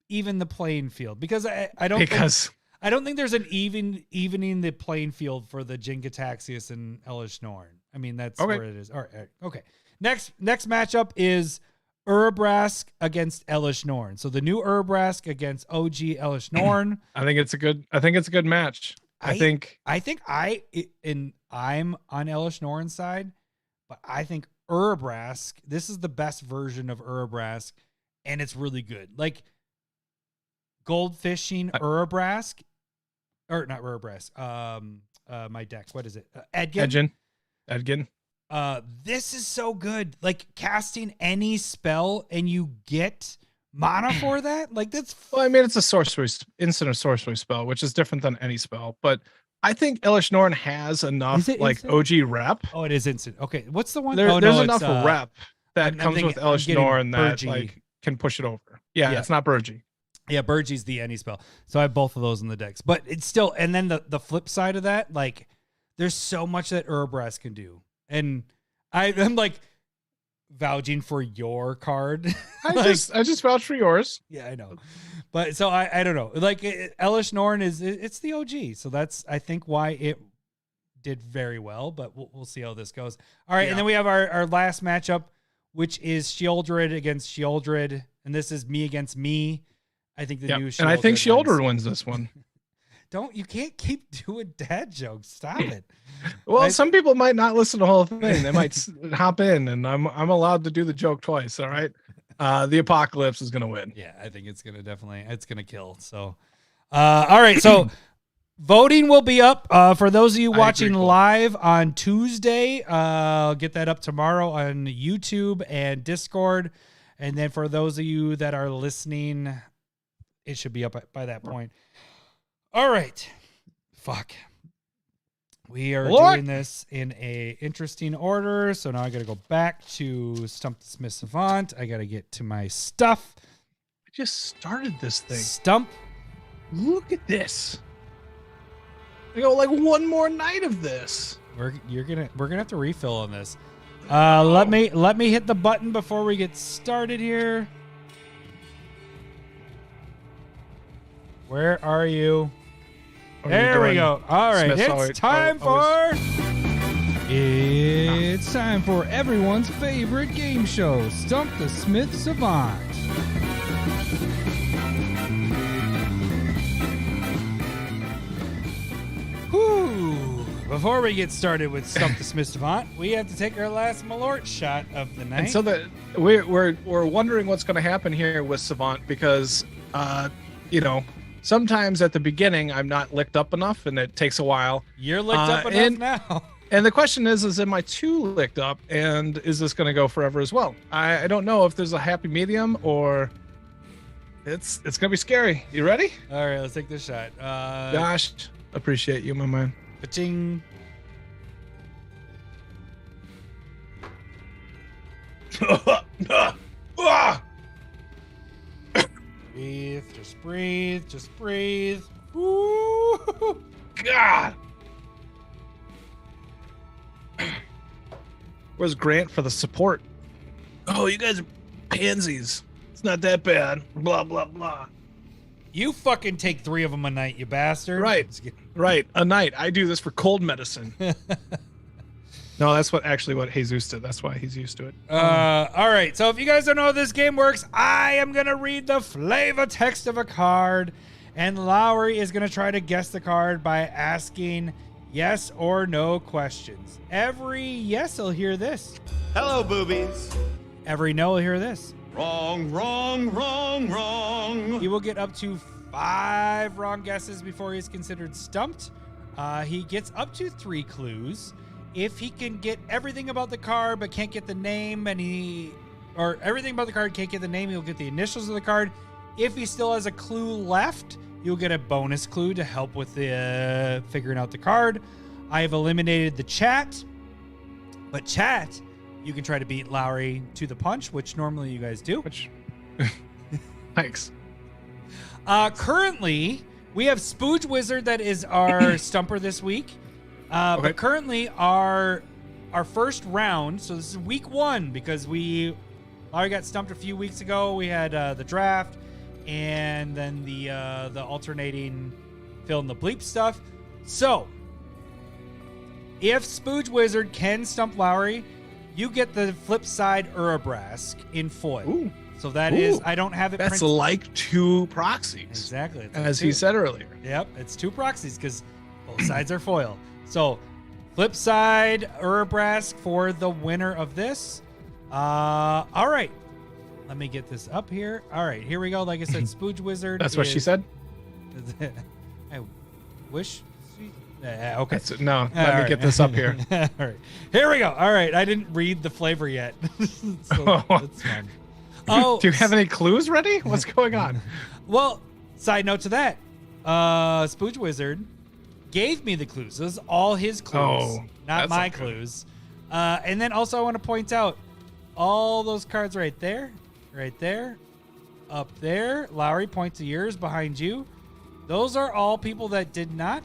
even the playing field because I don't Because think there's an evening the playing field for the Jin Gataxius and Elish Norn. I mean, that's Okay. where it is. All right. Okay. Next matchup is Urabrask against Elish Norn. So the new Urabrask against OG Elish Norn. I think it's a good match. I think I'm on Elish Norn's side, but I think Urabrask, this is the best version of Urabrask, and it's really good. Like Goldfishing Urabrask, or not Urabrask, my deck. What is it? Edgin. Edgin. This is so good. Like casting any spell and you get mana for that. Like that's Well, I mean, it's a sorcery, instant sorcery spell, which is different than any spell. But I think Elish Norn has enough Is it like instant? OG rep. Oh, it is instant. Okay, what's the one? There's it's, enough rep that I'm comes with thinking- I'm Elish getting Norn that Burgee. like can push it over. Yeah, Yeah. it's not Burgee. Yeah, Burgee's the any spell. So I have both of those in the decks. But it's still, and then the flip side of that, like there's so much that Urabrask can do. And I'm like vouching for your card. I just vouch for yours. Yeah, I know. But so I don't know. Like Elish Norn it's the OG. So that's I think why it did very well, but we'll see how this goes. All right, Yeah. and then we have our last matchup, which is Shieldred against Shieldred, and this is me against me. I think the new Shieldred And I think wins. Shieldred wins this one. You can't keep doing dad jokes. Stop it. Well, some people might not listen to the whole thing. They might hop in, and I'm allowed to do the joke twice. All right. The Apocalypse is gonna win. Yeah, I think it's gonna kill. So, all right. So, voting will be up for those of you watching live on Tuesday. I'll get that up tomorrow on YouTube and Discord, and then for those of you that are listening, it should be up by that point. All right. Fuck. We are doing this in a interesting order. So now I got to go back to Stump the Smith Savant. I got to get to my stuff. I just started this thing. Stump. Look at this. I got like one more night of this. We're gonna have to refill on this. Let me hit the button before we get started here. Where are you? There we go. All right, it's time for everyone's favorite game show, Stump the Smith Savant. Whew. Before we get started with Stump the Smith Savant, we have to take our last Malort shot of the night. And so that we're wondering what's going to happen here with Savant because sometimes at the beginning I'm not licked up enough, and it takes a while. You're licked up enough now. And the question is am I too licked up, and is this going to go forever as well? I don't know if there's a happy medium, or it's going to be scary. You ready? All right, let's take this shot. Gosh, appreciate you, my man. Ka-ching. Breathe, just breathe, just breathe. Woo! God. Where's Grant for the support? Oh, you guys are pansies. It's not that bad. Blah, blah, blah. You fucking take 3 of them a night, you bastard. Right. Right. A night. I do this for cold medicine. No, that's what Jesus did. That's why he's used to it. All right. So if you guys don't know how this game works, I am going to read the flavor text of a card, and Lowry is going to try to guess the card by asking yes or no questions. Every yes will hear this. Hello, boobies. Every no will hear this. Wrong, wrong, wrong, wrong. He will get up to 5 wrong guesses before he's considered stumped. He gets up to 3 clues. If he can get everything about the card but can't get the name, or everything about the card, can't get the name, he'll get the initials of the card. If he still has a clue left, you'll get a bonus clue to help with the figuring out the card. I have eliminated the chat, but chat, you can try to beat Lowry to the punch, which normally you guys do. Which, thanks. Currently, we have Spooge Wizard that is our stumper this week. Okay. But currently, our first round, so this is week 1 because Lowry got stumped a few weeks ago. We had the draft and then the alternating fill in the bleep stuff. So, if Spooge Wizard can stump Lowry, you get the flip side Urabrask in foil. Ooh. So that is, I don't have it That's printed. like 2 proxies. Exactly. It's As like he 2. said earlier. Yep, it's 2 proxies because both sides are foil. So, flip side Urabrask for the winner of this. All right. Let me get this up here. All right, here we go. Like I said, Spooge Wizard. That's what she said? I wish. Okay. No, let me get this up here. All right. Here we go. All right. I didn't read the flavor yet. So that's fine. Oh, do you have any clues ready? What's going on? Well, side note to that, Spooge Wizard gave me the clues. Those are all his clues, not my clues. And then also I want to point out all those cards right there, up there. Lowry, point to yours behind you. Those are all people that did not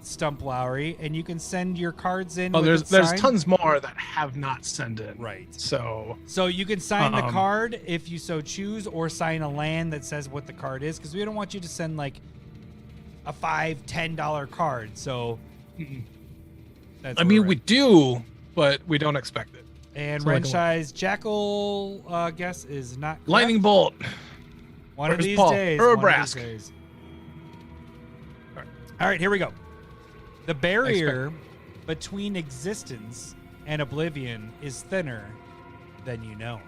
stump Lowry, and you can send your cards in. Oh, with there's tons more that have not sent in. Right. So you can sign the card if you so choose, or sign a land that says what the card is, because we don't want you to send like a $5-10 card. So that's I mean, we do, but we don't expect it. And So like Renshire's Jackal guess is not correct. Lightning Bolt. One of Where's these Paul? days. Urabrask. One of these days. All right, here we go. The barrier between existence and oblivion is thinner than you know.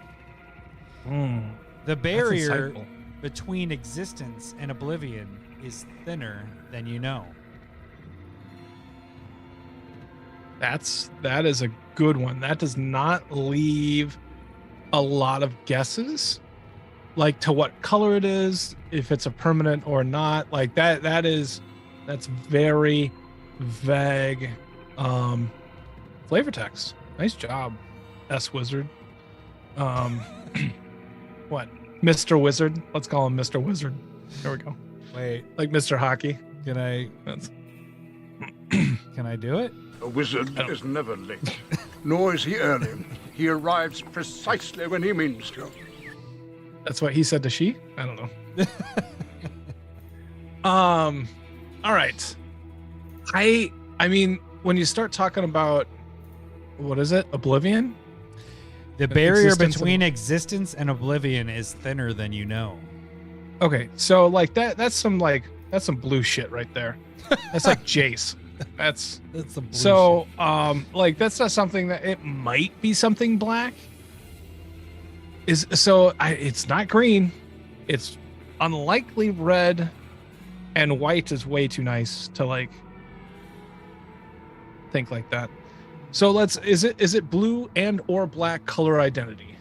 The barrier between existence and oblivion is thinner than you know. That is a good one. That does not leave a lot of guesses, like to what color it is, if it's a permanent or not. Like that's very vague. Flavor text. Nice job, S Wizard. What? Mr. Wizard. Let's call him Mr. Wizard. There we go. Wait, Like Mr. Hockey. can I do it? A wizard is never late, nor is he early. He arrives precisely when he means to. That's what he said to she? I don't know. All right. I mean, when you start talking about, what is it? Oblivion? The barrier Existence between existence and oblivion is thinner than you know. Okay, so like that's some blue shit right there. That's like Jace. That's the blue so like that's not something that it might be something black. It's not green. It's unlikely red. And white is way too nice to like think like that. So is it blue and or black color identity?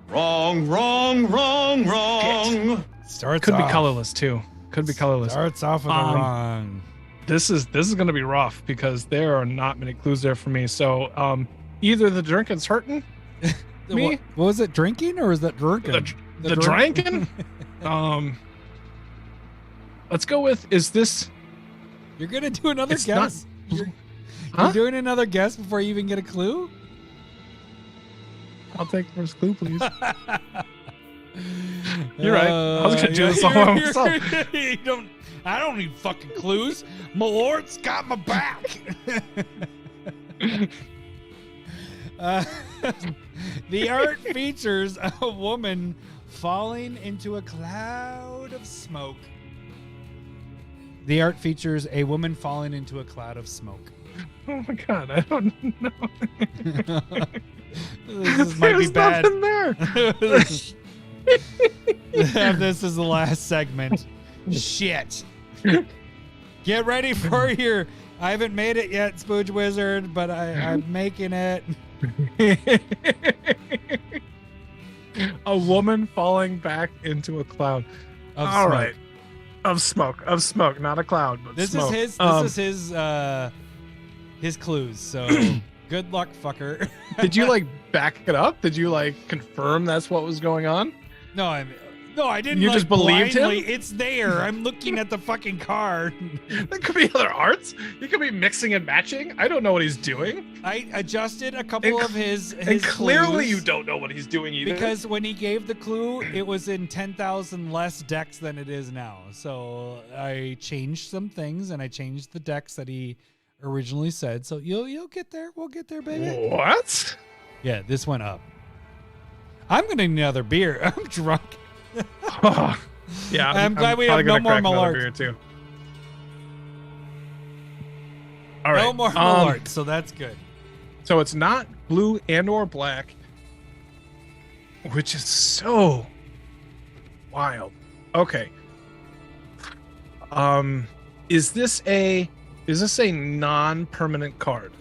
Wrong, wrong, wrong, wrong. Starts Could be off- colorless too. Could be colorless. Starts off with a wrong. This is going to be rough because there are not many clues there for me. So either the drinking's hurting me. What was it, drinking or is that drinking? The drinking? Let's go with, is this... You're going to do another It's guess? not- You're Huh? doing another guess before you even get a clue? I'll take the first clue, please. You're right. I was gonna do this all by myself. I don't need fucking clues. My lord's got my back. The art features a woman falling into a cloud of smoke. The art features a woman falling into a cloud of smoke. Oh my god, I don't know. This might be There's bad. nothing there. This is the last segment. Shit. Get ready for your... I haven't made it yet, Spooge Wizard, but I'm making it. A woman falling back into a cloud. Of All smoke. right. Of smoke, not a cloud, but This smoke. is his clues. So good luck, fucker. Did you like back it up? Did you like confirm that's what was going on? No, I didn't. You like, just believed him? blindly. It's there. I'm looking at the fucking card. There could be other arts. You could be mixing and matching. I don't know what he's doing. I adjusted a couple of his And clearly clues you don't know what he's doing either. because when he gave the clue, it was in 10,000 less decks than it is now. So I changed some things and I changed the decks that he originally said. So you'll get there. We'll get there, baby. What? Yeah, this went up. I'm gonna need another beer. I'm drunk. Yeah, I'm glad we probably have no gonna more crack another Mallards. beer too. All right. No more Mallards, so that's good. So it's not blue and or black, which is so wild. Okay. Is this a non-permanent card?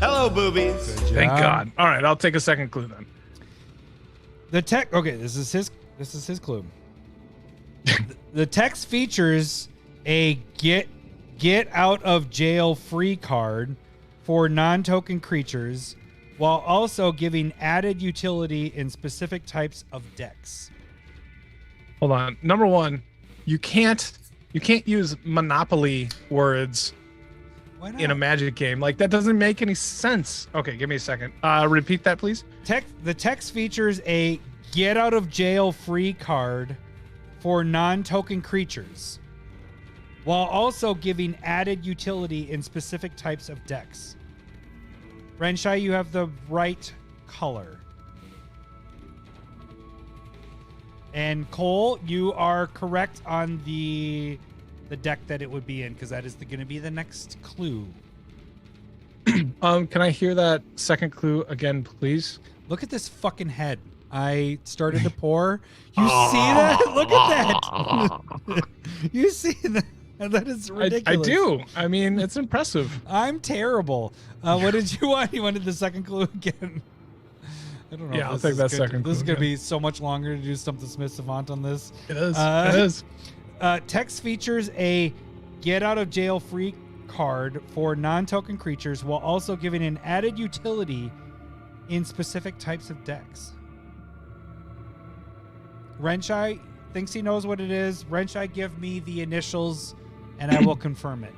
Hello, boobies. Thank God. All right, I'll take a second clue then. The tech. Okay, this is his clue. The text features a get out of jail free card for non-token creatures, while also giving added utility in specific types of decks. Hold on. Number one, you can't use Monopoly words Why not? in a Magic game. Like that doesn't make any sense. Okay, give me a second. Repeat that, please. The text features a get out of jail free card for non-token creatures, while also giving added utility in specific types of decks. Renshai, you have the right color. And Cole, you are correct on the deck that it would be in, because that is going to be the next clue. Can I hear that second clue again, please? Look at this fucking head. I started to pour. You see that? Look at that. You see that? That is ridiculous. I do. I mean, it's impressive. I'm terrible. What did you want? You wanted the second clue again? I don't know. Yeah, if I'll this take is that good. second This is clue, going to yeah. be so much longer to do Stump the Smith Savant on this. It is. It is. Text features a get out of jail free card for non-token creatures, while also giving an added utility in specific types of decks. Renshai thinks he knows what it is. Renshai, give me the initials and I will confirm it.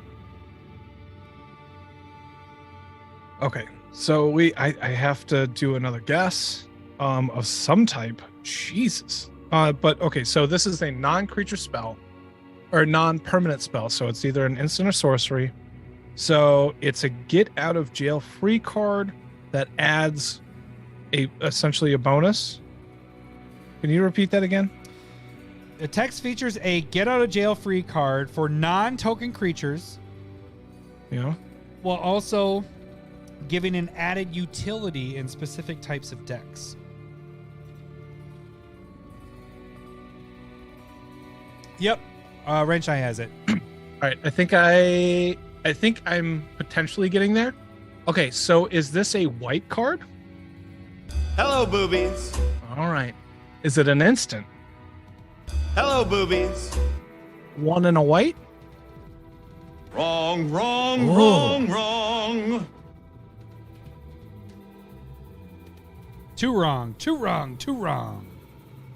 Okay. So I have to do another guess of some type. Jesus. But okay, so this is a non-creature spell or non-permanent spell. So it's either an instant or sorcery. So it's a get out of jail free card that adds essentially a bonus. Can you repeat that again? The text features a get out of jail free card for non-token creatures, Yeah. while also giving an added utility in specific types of decks. Yep. Wrench Eye has it. All right. I think I'm potentially getting there. Okay. So is this a white card? Hello, boobies. All right. Is it an instant? Hello, boobies. One and a white? Wrong, wrong, Oh. wrong. Two wrong.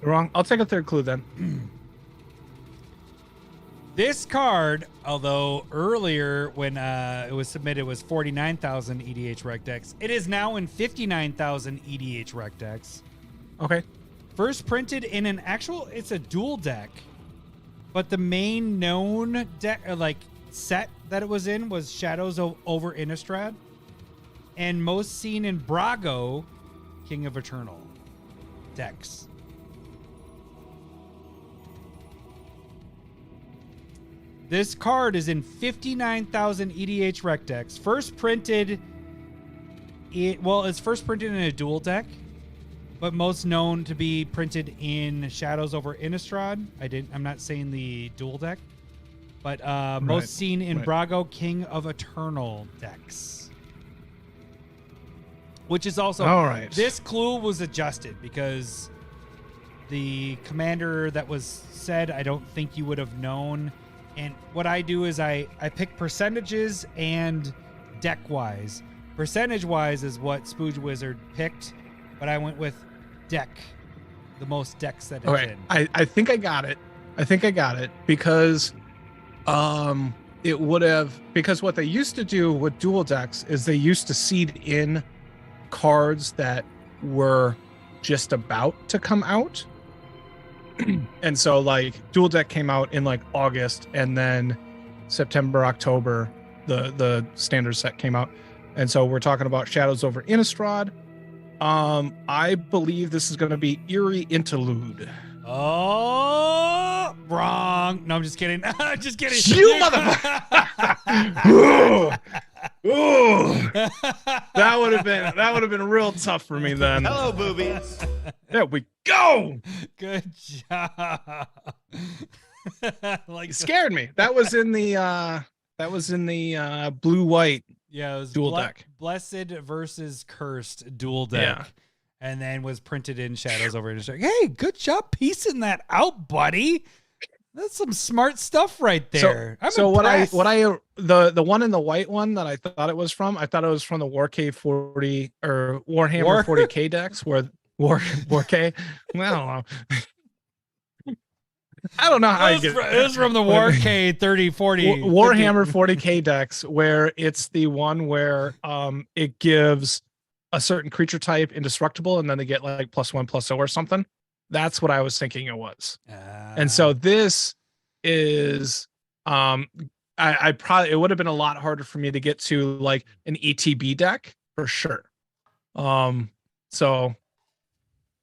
Wrong. I'll take a third clue then. This card, although earlier when it was submitted was 49,000 EDH rec decks, it is now in 59,000 EDH rec decks. Okay. First printed in it's a dual deck, but the main known deck, set that it was in was Shadows over Innistrad, and most seen in Brago, King of Eternal decks. This card is in 59,000 EDH rec decks. It's first printed in a dual deck, but most known to be printed in Shadows over Innistrad. I'm not saying the dual deck, but most seen in Brago King of Eternal decks. Which is also all right. This clue was adjusted because the commander that was said, I don't think you would have known. And what I do is I pick percentages and deck wise. Percentage wise is what Spooge Wizard picked, but I went with deck, the most decks that it's in. I think I got it. Because it would have, because what they used to do with dual decks is they used to seed in cards that were just about to come out. And so like dual deck came out in like August, and then September, October, the standard set came out. And so we're talking about Shadows over Innistrad. I believe this is going to be Eerie Interlude. Oh, wrong. No, I'm just kidding. Just kidding. You motherfucker. Ooh. That would have been real tough for me then. Hello, boobies. There we go. Good job. It scared me. That was in the blue white. Yeah, it was dual deck. Blessed versus Cursed dual deck. Yeah. And then was printed in Shadows over Innistrad. Hey, good job piecing that out, buddy. That's some smart stuff right there. So impressed. the one in the white one that I thought it was from the Warhammer 40K decks where Wark. I don't know how I get it was from the Wark 3040 Warhammer 40K decks, where it's the one where it gives a certain creature type indestructible, and then they get like +1/+0 or something. That's what I was thinking it was. And so this is I probably, it would have been a lot harder for me to get to like an ETB deck for sure. So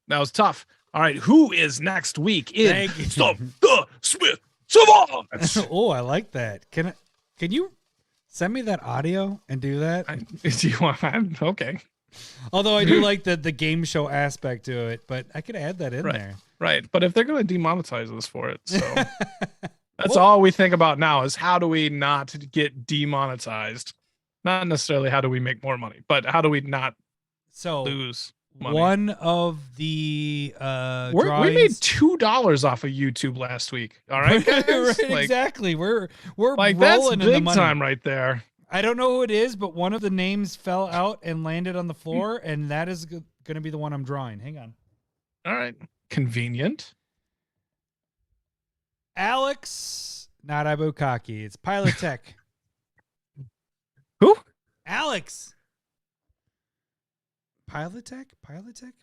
that was tough. All right, who is next week in Stump the Smith Savant? Oh, I like that. Can you send me that audio and do that? Do you want? Okay. Although I do like the game show aspect to it, but I could add that in there. Right. But if they're going to demonetize us for it, so that's all we think about now is how do we not get demonetized? Not necessarily how do we make more money, but how do we not lose money? One of the we made $2 off of YouTube last week. All right, guys? Right, exactly. We're like, rolling that's in the big money. time right there. I don't know who it is, but one of the names fell out and landed on the floor, and that is going to be the one I'm drawing. Hang on. All right. Convenient. Alex, not Abukaki. It's Pilot Tech. Who? Alex. Pilot Tech? Pilot Tech?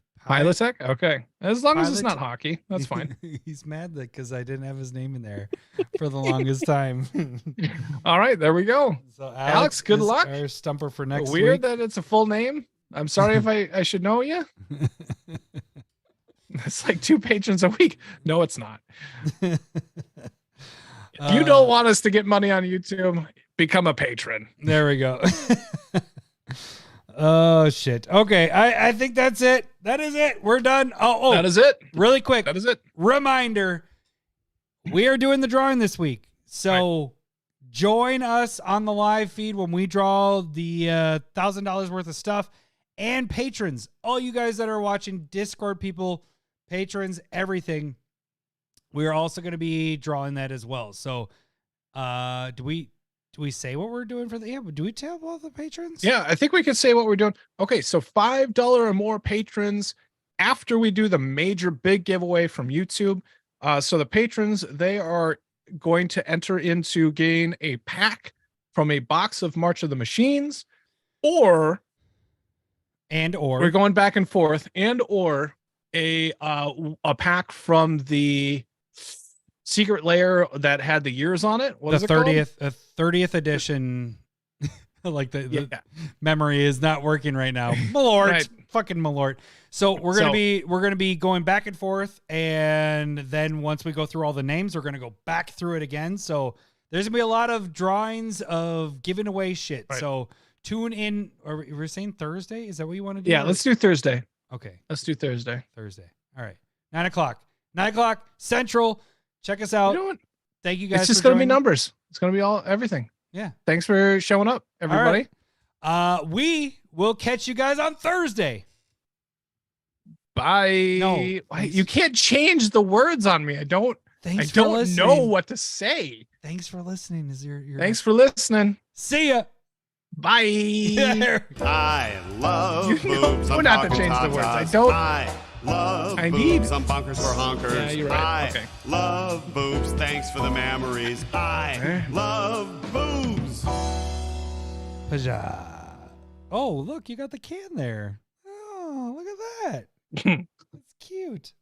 Okay. As long as it's not hockey, that's fine. He's mad because I didn't have his name in there for the longest time. All right, there we go. So Alex, good luck. Our stumper for next Weird week. that it's a full name. I'm sorry if I should know you. It's like 2 patrons a week. No, it's not. If you don't want us to get money on YouTube, become a patron. There we go. Oh shit. Okay, I think that's it. That is it. We're done. Oh, that is it. Really quick. That is it. Reminder. we are doing the drawing this week. So join us on the live feed when we draw the $1,000 worth of stuff. And patrons, all you guys that are watching, Discord people, patrons, everything. We are also going to be drawing that as well. So do we say what we're doing for the do we tell all the patrons? Yeah, I think we could say what we're doing. Okay, so $5 or more patrons after we do the major big giveaway from YouTube. So the patrons, they are going to enter into gain a pack from a box of March of the Machines, or we're going back and forth, and or a pack from the Secret Lair that had the years on it. What is it called? 30th edition. Like the memory is not working right now. Malort, fucking Malort. So we're gonna be going back and forth, and then once we go through all the names, we're gonna go back through it again. So there's gonna be a lot of drawings of giving away shit. Right. So tune in. Or we're saying Thursday? Is that what you want to do? Yeah, let's do Thursday. Okay, let's do Thursday. All right, 9:00 Central. Check us out. You know what? Thank you guys. It's just gonna be numbers. It's gonna be everything. Yeah. Thanks for showing up, everybody. Right. We will catch you guys on Thursday. Bye. No, you can't change the words on me. I don't know what to say. Thanks for listening. Thanks for listening. See ya. Bye. I love boobs. We're not to change the words. I don't. I love boobs. I'm bonkers for honkers. Yeah, you're right. Okay. Love boobs. Thanks for the memories. I love boobs. Paja. Oh, look, you got the can there. Oh, look at that. That's cute.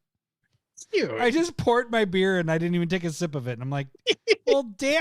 It's cute. I just poured my beer and I didn't even take a sip of it. And I'm like, well, damn.